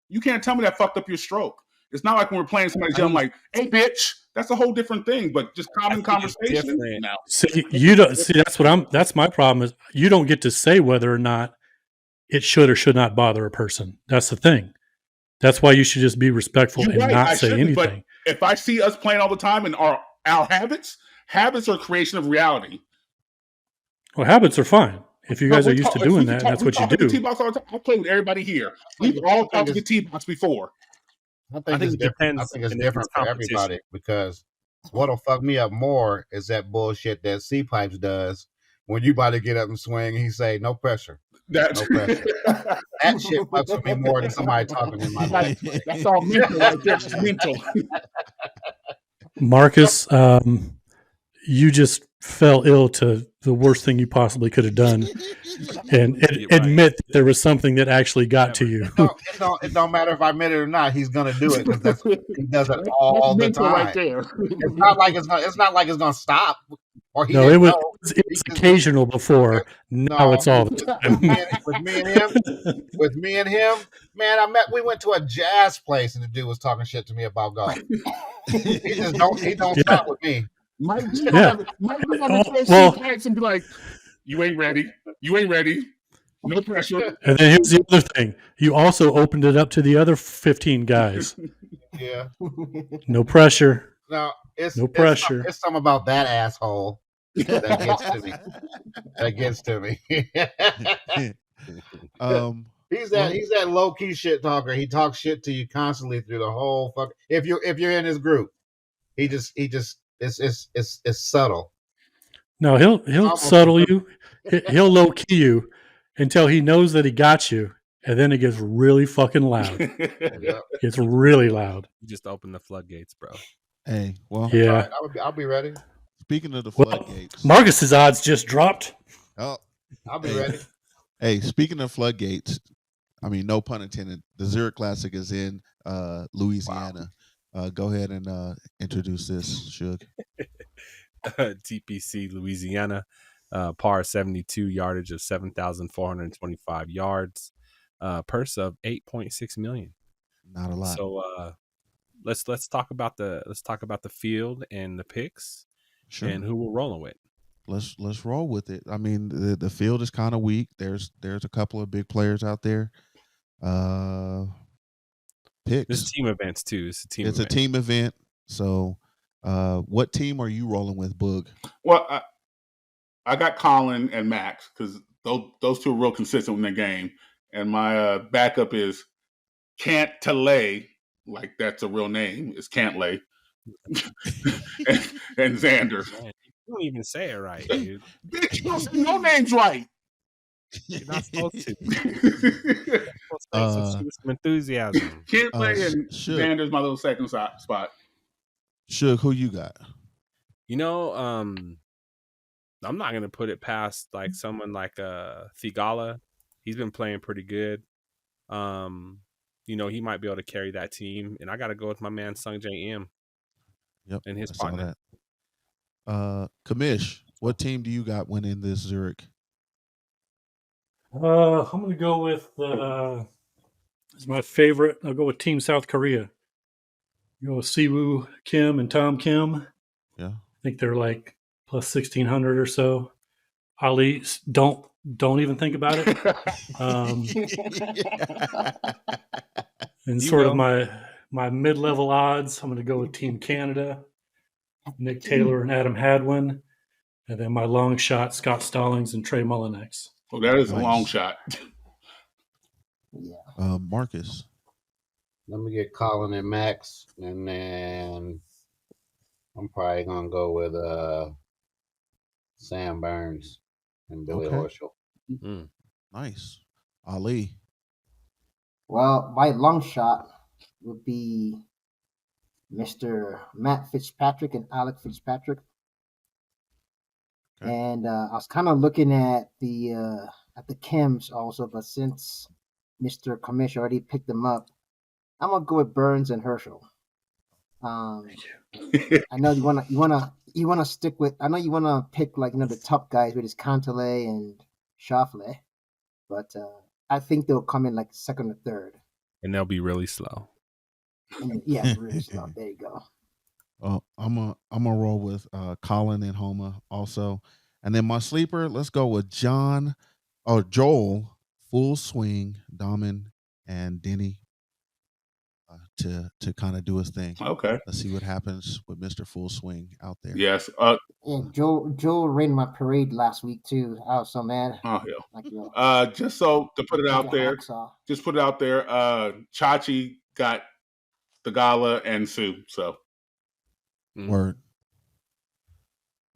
You can't tell me that fucked up your stroke. It's not like when we're playing somebody's yelling like, "Hey, bitch." That's a whole different thing, but just common conversation now. See, you don't see. That's my problem. Is you don't get to say whether or not it should or should not bother a person. That's the thing. That's why you should just be respectful and not say anything. But if I see us playing all the time and our habits are creation of reality. Well, habits are fine. If you guys are used to doing that, that's what you do. T-box all the time. I play with everybody here. We've all talked to the T-box before. I think it's different. I think it's different for everybody because what'll fuck me up more is that bullshit that C-Pipes does when you about to get up and swing. He say, "No pressure, no pressure." That shit fucks with me more than somebody talking in my life. That's all mental right there. Just mental. Marcus, you just fell ill to the worst thing you possibly could have done, and admit that there was something that actually got to you. It don't matter if I admit it or not. He's gonna do it because he does it all the time. Right there. It's not like it's gonna stop. or he No, didn't it was know. it was occasional before. Now No, it's all the time. with me and him, man, we went to a jazz place and the dude was talking shit to me about golf. He don't Yeah. stop with me. Mike was Yeah. gonna throw Well- some packs and be like, "You ain't ready. You ain't ready. No pressure." And then here's the other thing: you also opened it up to the other 15 guys. Yeah. No pressure. Now No pressure. It's something about that asshole that gets to me. That gets to me. He's that low key shit talker. He talks shit to you constantly through the whole fuck. If you're in his group, he just it's subtle. No, he'll Almost settle you. He'll low key you until he knows that he got you, and then it gets really fucking loud. Yeah. It's really loud. You just open the floodgates, bro. Hey, well, Yeah. I'll be ready. speaking of the Well, floodgates, Marcus's odds just dropped. oh, I'll be Hey. ready. hey, speaking of floodgates, I mean, no pun intended. The Zurich Classic is in Louisiana. Go ahead and introduce this, Suge. TPC Louisiana, par 72, yardage of 7,425 yards, purse of 8.6 million. Not a lot. So let's talk about the field and the picks Sure. and who we're rolling with. Let's roll with it. I mean, the field is kind of weak. There's a couple of big players out there. Picks. This team events too. It's a team. It's event. a team event. So, what team are you rolling with, Boog? Well, I got Colin and Max because those two are real consistent in their game, and my backup is Cantlay, like that's a real name. It's Cantlay, and Xander. Man, you don't even say it right, dude. Bitch, you don't say no names right. You're not supposed to. You're supposed to show some enthusiasm. Cantlay and Should. Xander's my little second spot. Suge, who you got? You know, I'm not gonna put it past like someone like Thigala. He's been playing pretty good. You know, he might be able to carry that team, and I got to go with my man Sung J M. Yep, and his I saw partner. that. Kamish, what team do you got winning this Zurich? I'm going to go with it's my favorite. I'll go with Team South Korea. Go with Siwoo Kim and Tom Kim. Yeah. I think they're like plus 1,600 or so. Ali, don't even think about it. And You sort will. of my mid-level odds, I'm going to go with Team Canada, Nick Taylor and Adam Hadwin, and then my long shot, Scott Stallings and Trey Mullinex. Oh, that is Nice. a long shot. Yeah. Marcus. Let me get Colin and Max, and then I'm probably gonna go with Sam Burns and Billy Okay. Horschel. Nice. Ali. Well, my long shot would be Mr. Matt Fitzpatrick and Alec Fitzpatrick. Okay. And I was kind of looking at the Kims also, but since Mr. Kamish already picked them up, I'm gonna go with Burns and Herschel. I know you wanna stick with. I know you wanna pick like the top guys with his Cantlay and Schauffele, but I think they'll come in like second or third. And they'll be really slow. And, yeah, really slow. There you go. I'm gonna roll with Colin and Homa also, and then my sleeper. Let's go with Joel, Full Swing, Daman, and Denny to kind of do his thing. Okay. Let's see what happens with Mr. Full Swing out there. Yes. Yeah, Joel ran my parade last week too. I was so mad. Oh Like, yo, yeah. Just so to put it out like a there, hacksaw. just put it out there. Chachi got the Gala and Sue. So Word.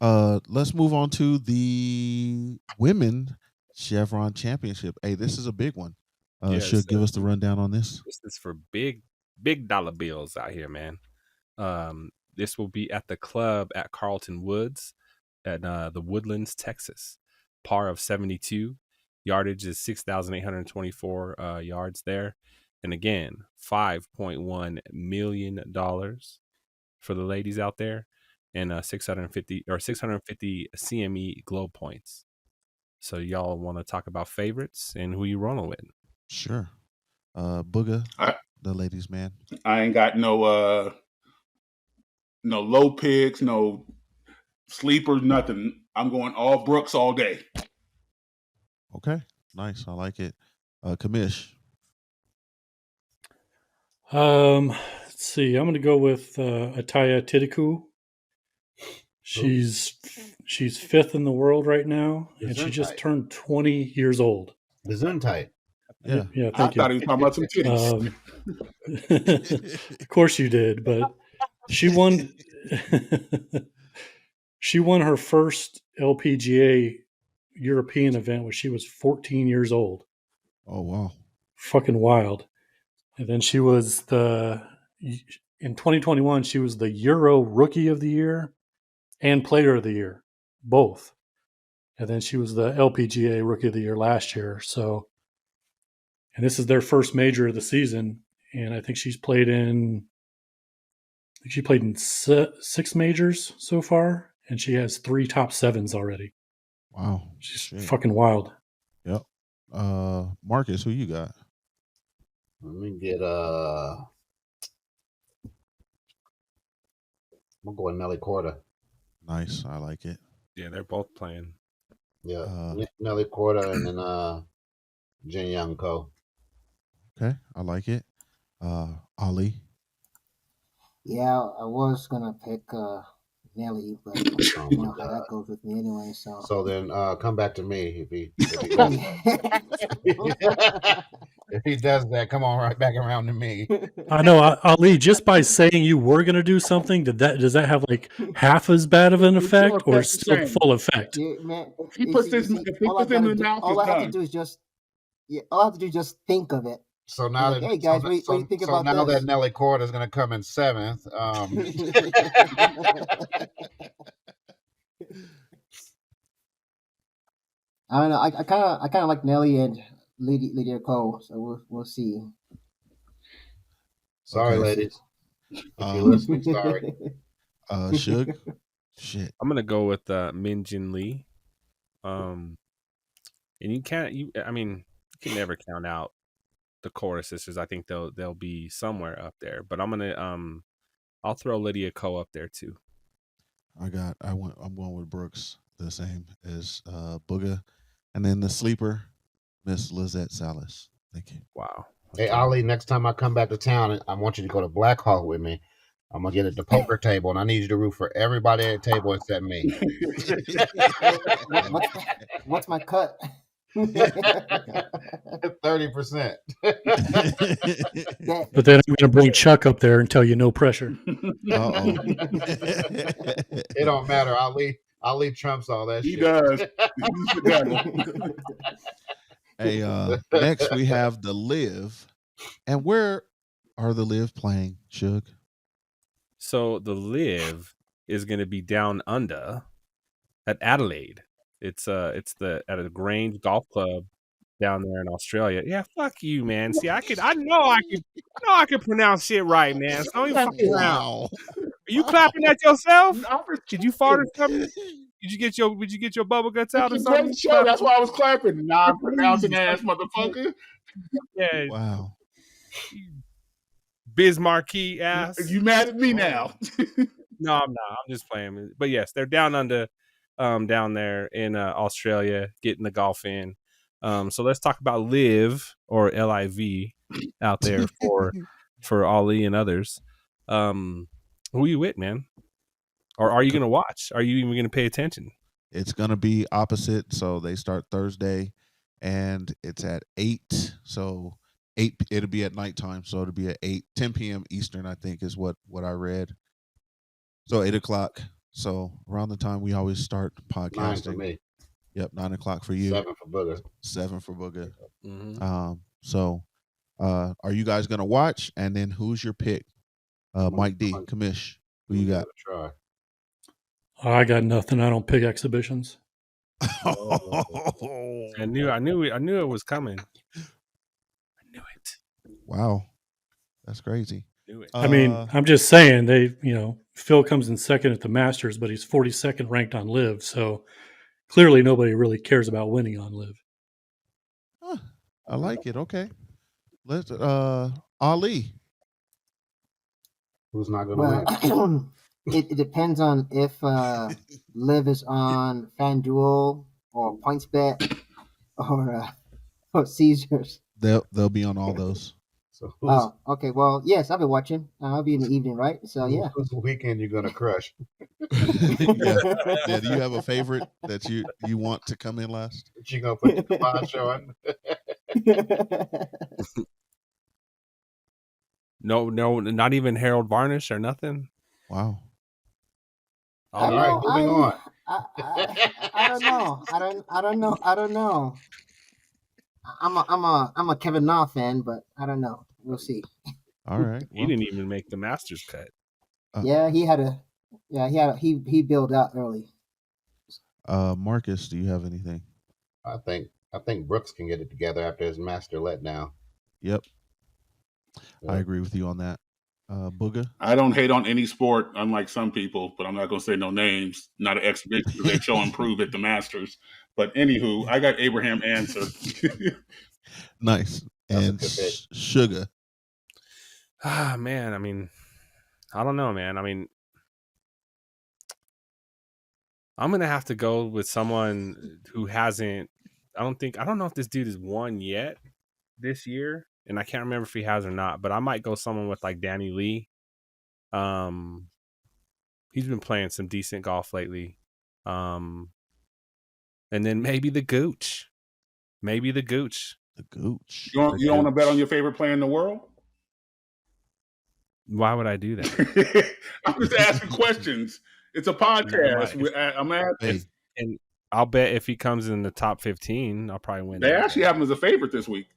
Let's move on to the women Chevron Championship. Hey, this is a big one. Yes, Should give us the rundown on this. This is for big dollar bills out here, man. This will be at the club at Carlton Woods at the Woodlands, Texas. Par of 72. Yardage is 6,824 yards there. And again, $5.1 million for the ladies out there. and 650 CME Globe points. So y'all want to talk about favorites and who you rolling with? Sure. Booger, the ladies' man. I ain't got no low picks, no sleepers, nothing. I'm going all Brooks all day. Okay, nice. I like it. Kamish. Let's see. I'm going to go with Ataya Titiku. She's fifth in the world right now, and she just turned 20 years old. Gesundheit. Yeah. Yeah, I thank you. thought he was talking about some titties. Of course you did, but she won. She won her first LPGA European event when she was 14 years old. Oh wow. Fucking wild. And then she was in 2021, she was the Euro Rookie of the Year and Player of the Year, both. And then she was the LPGA Rookie of the Year last year. So, and this is their first major of the season. And I think she played in 6 majors so far, and she has 3 top 7s already. Wow. She's fucking wild. Yep. Marcus, who you got? Let me get I'm gonna go with Nelly Korda. Nice. I like it. Yeah, they're both playing. Yeah. Nelly Korda and then Jin Young Ko. Okay, I like it. Ali. Yeah, I was gonna pick Nelly, but you know how that goes with me anyway. So then come back to me if he does that. Come on right back around to me. I know, Ali. Just by saying you were going to do something, does that have like half as bad of an effect, or still full effect? Yeah, man. If he puts this in the mouth, all I have to do is just think of it. So now like, hey guys, what do you think about now this? that Nelly Korda is going to come in 7th. I don't know. I kind of like Nelly and Lydia Ko, so we'll see. Sorry, ladies. If you're listening, sorry. Shug. Shit. I'm gonna go with Min Jin Lee. And you can never count out the Korda sisters. I think they'll be somewhere up there. But I'm gonna I'll throw Lydia Ko up there too. I'm going with Brooks, the same as Booger. And then the sleeper, Miss Lizette Salas. Thank you. Wow. Hey, Ali, next time I come back to town, I want you to go to Black Hawk with me. I'm going to get at the poker table, and I need you to root for everybody at the table except me. What's my cut? 30%. But then I'm going to bring Chuck up there and tell you no pressure. Uh-oh. It don't matter. Ali trumps all that shit. He does. Hey, next we have the Live. And where are the Live playing, Shug? So the Live is going to be down under at Adelaide. It's at a Grange Golf Club down there in Australia. Yeah, fuck you, man. See, I know I can pronounce shit right, man. So don't even fuck around. Are you clapping at yourself? Did you fart or something? Did you get your bubble guts out or something? Show. That's why I was clapping. Non-pronouncing ass motherfucker. Yeah. Wow. Bismarcky ass. You mad at me now? No, I'm not. I'm just playing. But yes, they're down under, down there in Australia, getting the golf in. So let's talk about Live or LIV out there for Ali and others. Who are you with, man? Or are you going to watch? Are you even going to pay attention? It's going to be opposite. So they start Thursday, and it's at 8. So 8. It'll be at nighttime. So it'll be at 10 p.m. Eastern, I think, is what I read. So 8 o'clock. So around the time we always start podcasting. 9 for me. Yep, 9 o'clock for you. 7 for Booger. 7 for Booger. Mm-hmm. So are you guys going to watch? And then who's your pick? Mike D, Kamish, who you got? Try. I got nothing. I don't pick exhibitions. I knew it was coming. I knew it. Wow, that's crazy. Do it. I mean, I'm just saying Phil comes in second at the Masters, but he's 42nd ranked on Live. So clearly nobody really cares about winning on Live. I like it. Okay. Let's Ali. Who's not going to win? It depends on if Liv is on FanDuel or PointsBet or Caesars. They'll be on all those. So Oh, okay. Well, yes, I've been watching. I'll be in the evening, right? So yeah. whose weekend you going to crush? Yeah. Do you have a favorite that you want to come in last? You going to put the poncho on? No, not even Harold Varnish or nothing. Wow. All right, moving on. I don't know. I don't know. I'm a Kevin Na fan, but I don't know. We'll see. All right. He didn't even make the Masters cut. He built out early. Marcus, do you have anything? I think Brooks can get it together after his master letdown. Yep. I agree with you on that. Booga? I don't hate on any sport, unlike some people, but I'm not going to say no names. Not an exhibition because they show and prove at the Masters. But anywho, I got Abraham Answer. Nice. And Sugar. Ah, man. I mean, I don't know, man. I mean, I'm going to have to go with someone who hasn't. I don't know if this dude has won yet this year. And I can't remember if he has or not, but I might go someone with like Danny Lee. He's been playing some decent golf lately. And then maybe the Gooch. The Gooch. You don't want to bet on your favorite player in the world? Why would I do that? I'm just asking questions. It's a podcast. I'm asking. And I'll bet if he comes in the top 15, I'll probably win. They actually have him as a favorite this week.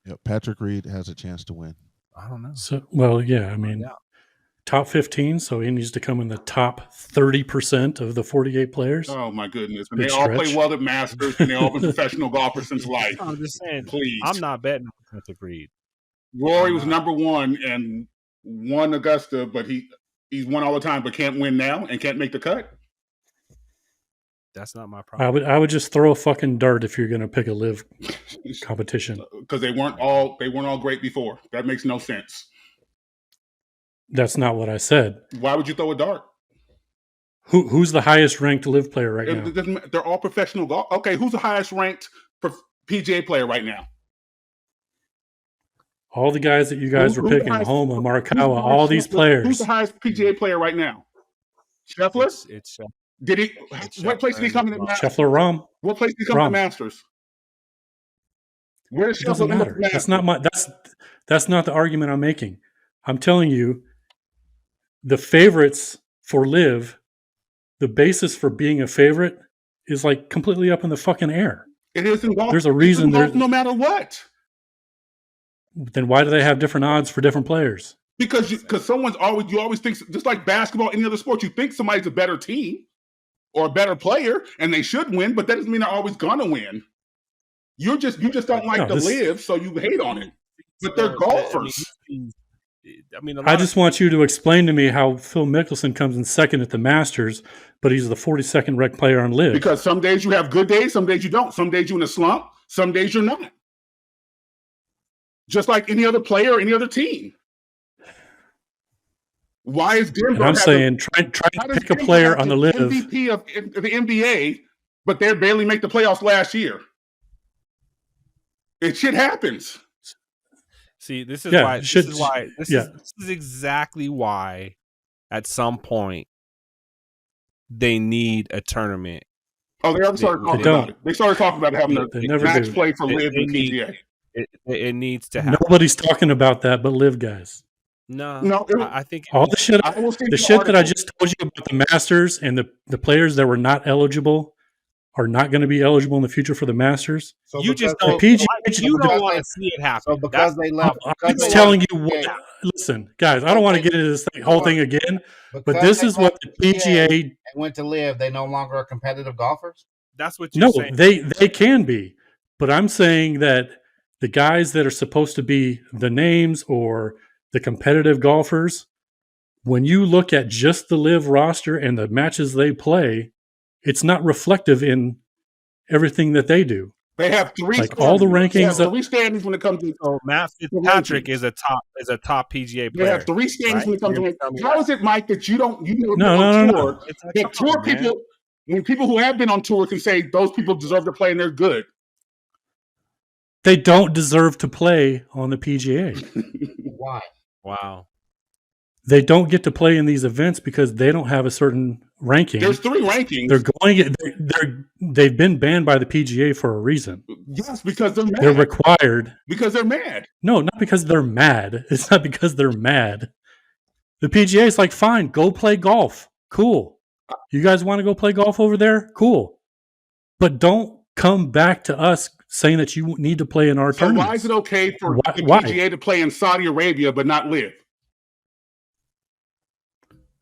Yep, Patrick Reed has a chance to win. I don't know. So, well, yeah, I mean, top 15, so he needs to come in the top 30% of the 48 players. Oh, my goodness. And they all play well at Masters, and they all been professional golfers since life. I'm just saying, please. I'm not betting on Patrick Reed. Rory was number one and won Augusta, but he's won all the time, but can't win now and can't make the cut. That's not my problem. I would just throw a fucking dart if you're going to pick a live competition because they weren't all great before. That makes no sense. That's not what I said. Why would you throw a dart? Who's the highest ranked live player right now? They're all professional golf. Okay, who's the highest ranked PGA player right now? All the guys that you guys were picking, Homa, Morikawa, all these players. Who's the highest PGA player right now? Scheffler? It's Did he? What place did he come in? Scheffler, Rahm. What place did he come in the Masters? Where does It doesn't matter. That's not That's not the argument I'm making. I'm telling you, the favorites for live, the basis for being a favorite is like completely up in the fucking air. It is in golf. There's a reason. No matter what. Then why do they have different odds for different players? Because you always think, just like basketball, any other sport, you think somebody's a better team or a better player, and they should win, but that doesn't mean they're always gonna win. You just don't like to live, so you hate on it. But they're golfers. I just want you to explain to me how Phil Mickelson comes in second at the Masters, but he's the 42nd ranked player on live. Because some days you have good days, some days you don't. Some days you're in a slump, some days you're not. Just like any other player, any other team. Why is Denver? And I'm saying try to pick a player on the live. MVP of the NBA, but they barely make the playoffs last year. It shit happens. See, this is exactly why at some point they need a tournament. Oh, they already started talking about it. They started talking about having a match play for live and PGA. It needs to happen. Nobody's talking about that but live guys. No, I think all the shit that I just told you about the Masters and the players that were not eligible are not going to be eligible in the future for the Masters. So you just don't. You don't want to see it happen. So because they left, I'm just telling you what. Listen, guys, I don't want to get into this whole thing again, but this is what the PGA went to live. They no longer are competitive golfers. That's what you're saying. They can be, but I'm saying that the guys that are supposed to be the names or the competitive golfers, when you look at just the live roster and the matches they play, it's not reflective in everything that they do. They have three like all the standings. They have rankings. three standings when it comes to So Matt Fitzpatrick is a top PGA They player. have three standings right? when it comes You're to gonna tell me How that. is it, Mike, that you don't No. on tour? Come That tour on, man. people, when people who have been on tour can say those people deserve to play and they're good. They don't deserve to play on the PGA. Why? Wow. They don't get to play in these events because they don't have a certain ranking. There's three rankings. They've been banned by the PGA for a reason. Yes, because they're mad. They're required. Because they're mad. No, not because they're mad. It's not because they're mad. The PGA is like, fine, go play golf. Cool. You guys want to go play golf over there? Cool. But don't come back to us saying that you need to play in our tournament. Why is it okay for the PGA to play in Saudi Arabia but not live?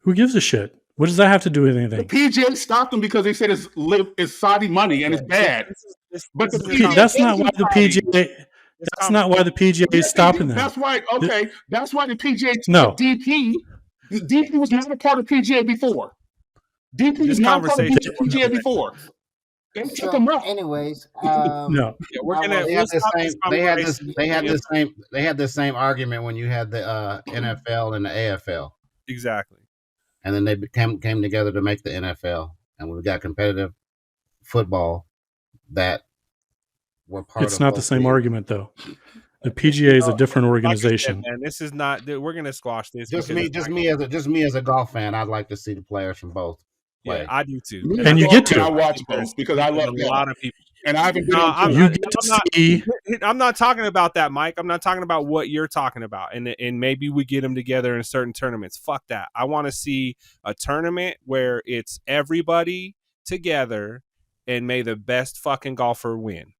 Who gives a shit? What does that have to do with The anything? PGA stopped them because they said it's Saudi money and it's bad. But the PGA That's not why the PGA. That's not why the PGA is stopping them. That's why. Okay, that's why the PGA. No. DP. DP was not a part of PGA before. DP was not a part of PGA before. They took them up. Anyways, No. Yeah, we're gonna. They had the same argument when you had the NFL and the AFL. Exactly. And then they came together to make the NFL, and we've got competitive football that were part. It's not the same argument, though. The PGA is a different organization. Like I said, man, this is not. We're gonna squash this. Just me as a golf fan, I'd like to see the players from both play. Yeah, I do too. And you get to. I watch both because I love a lot of people. And I haven't been on tour. I'm not talking about that, Mike. I'm not talking about what you're talking about. And maybe we get them together in certain tournaments. Fuck that. I want to see a tournament where it's everybody together and may the best fucking golfer win.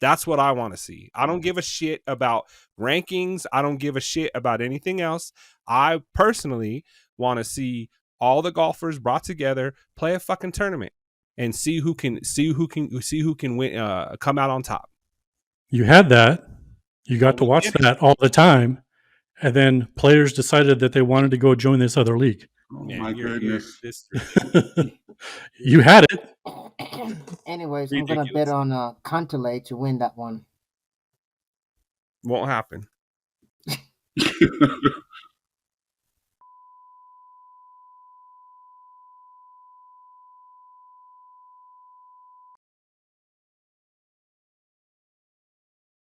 That's what I want to see. I don't give a shit about rankings. I don't give a shit about anything else. I personally want to see all the golfers brought together, play a fucking tournament. And see who can win, come out on top. You had that. You got to watch that all the time, and then players decided that they wanted to go join this other league. Oh my goodness! You had it. Anyways, I'm gonna bet on Cantlay to win that one. Won't happen.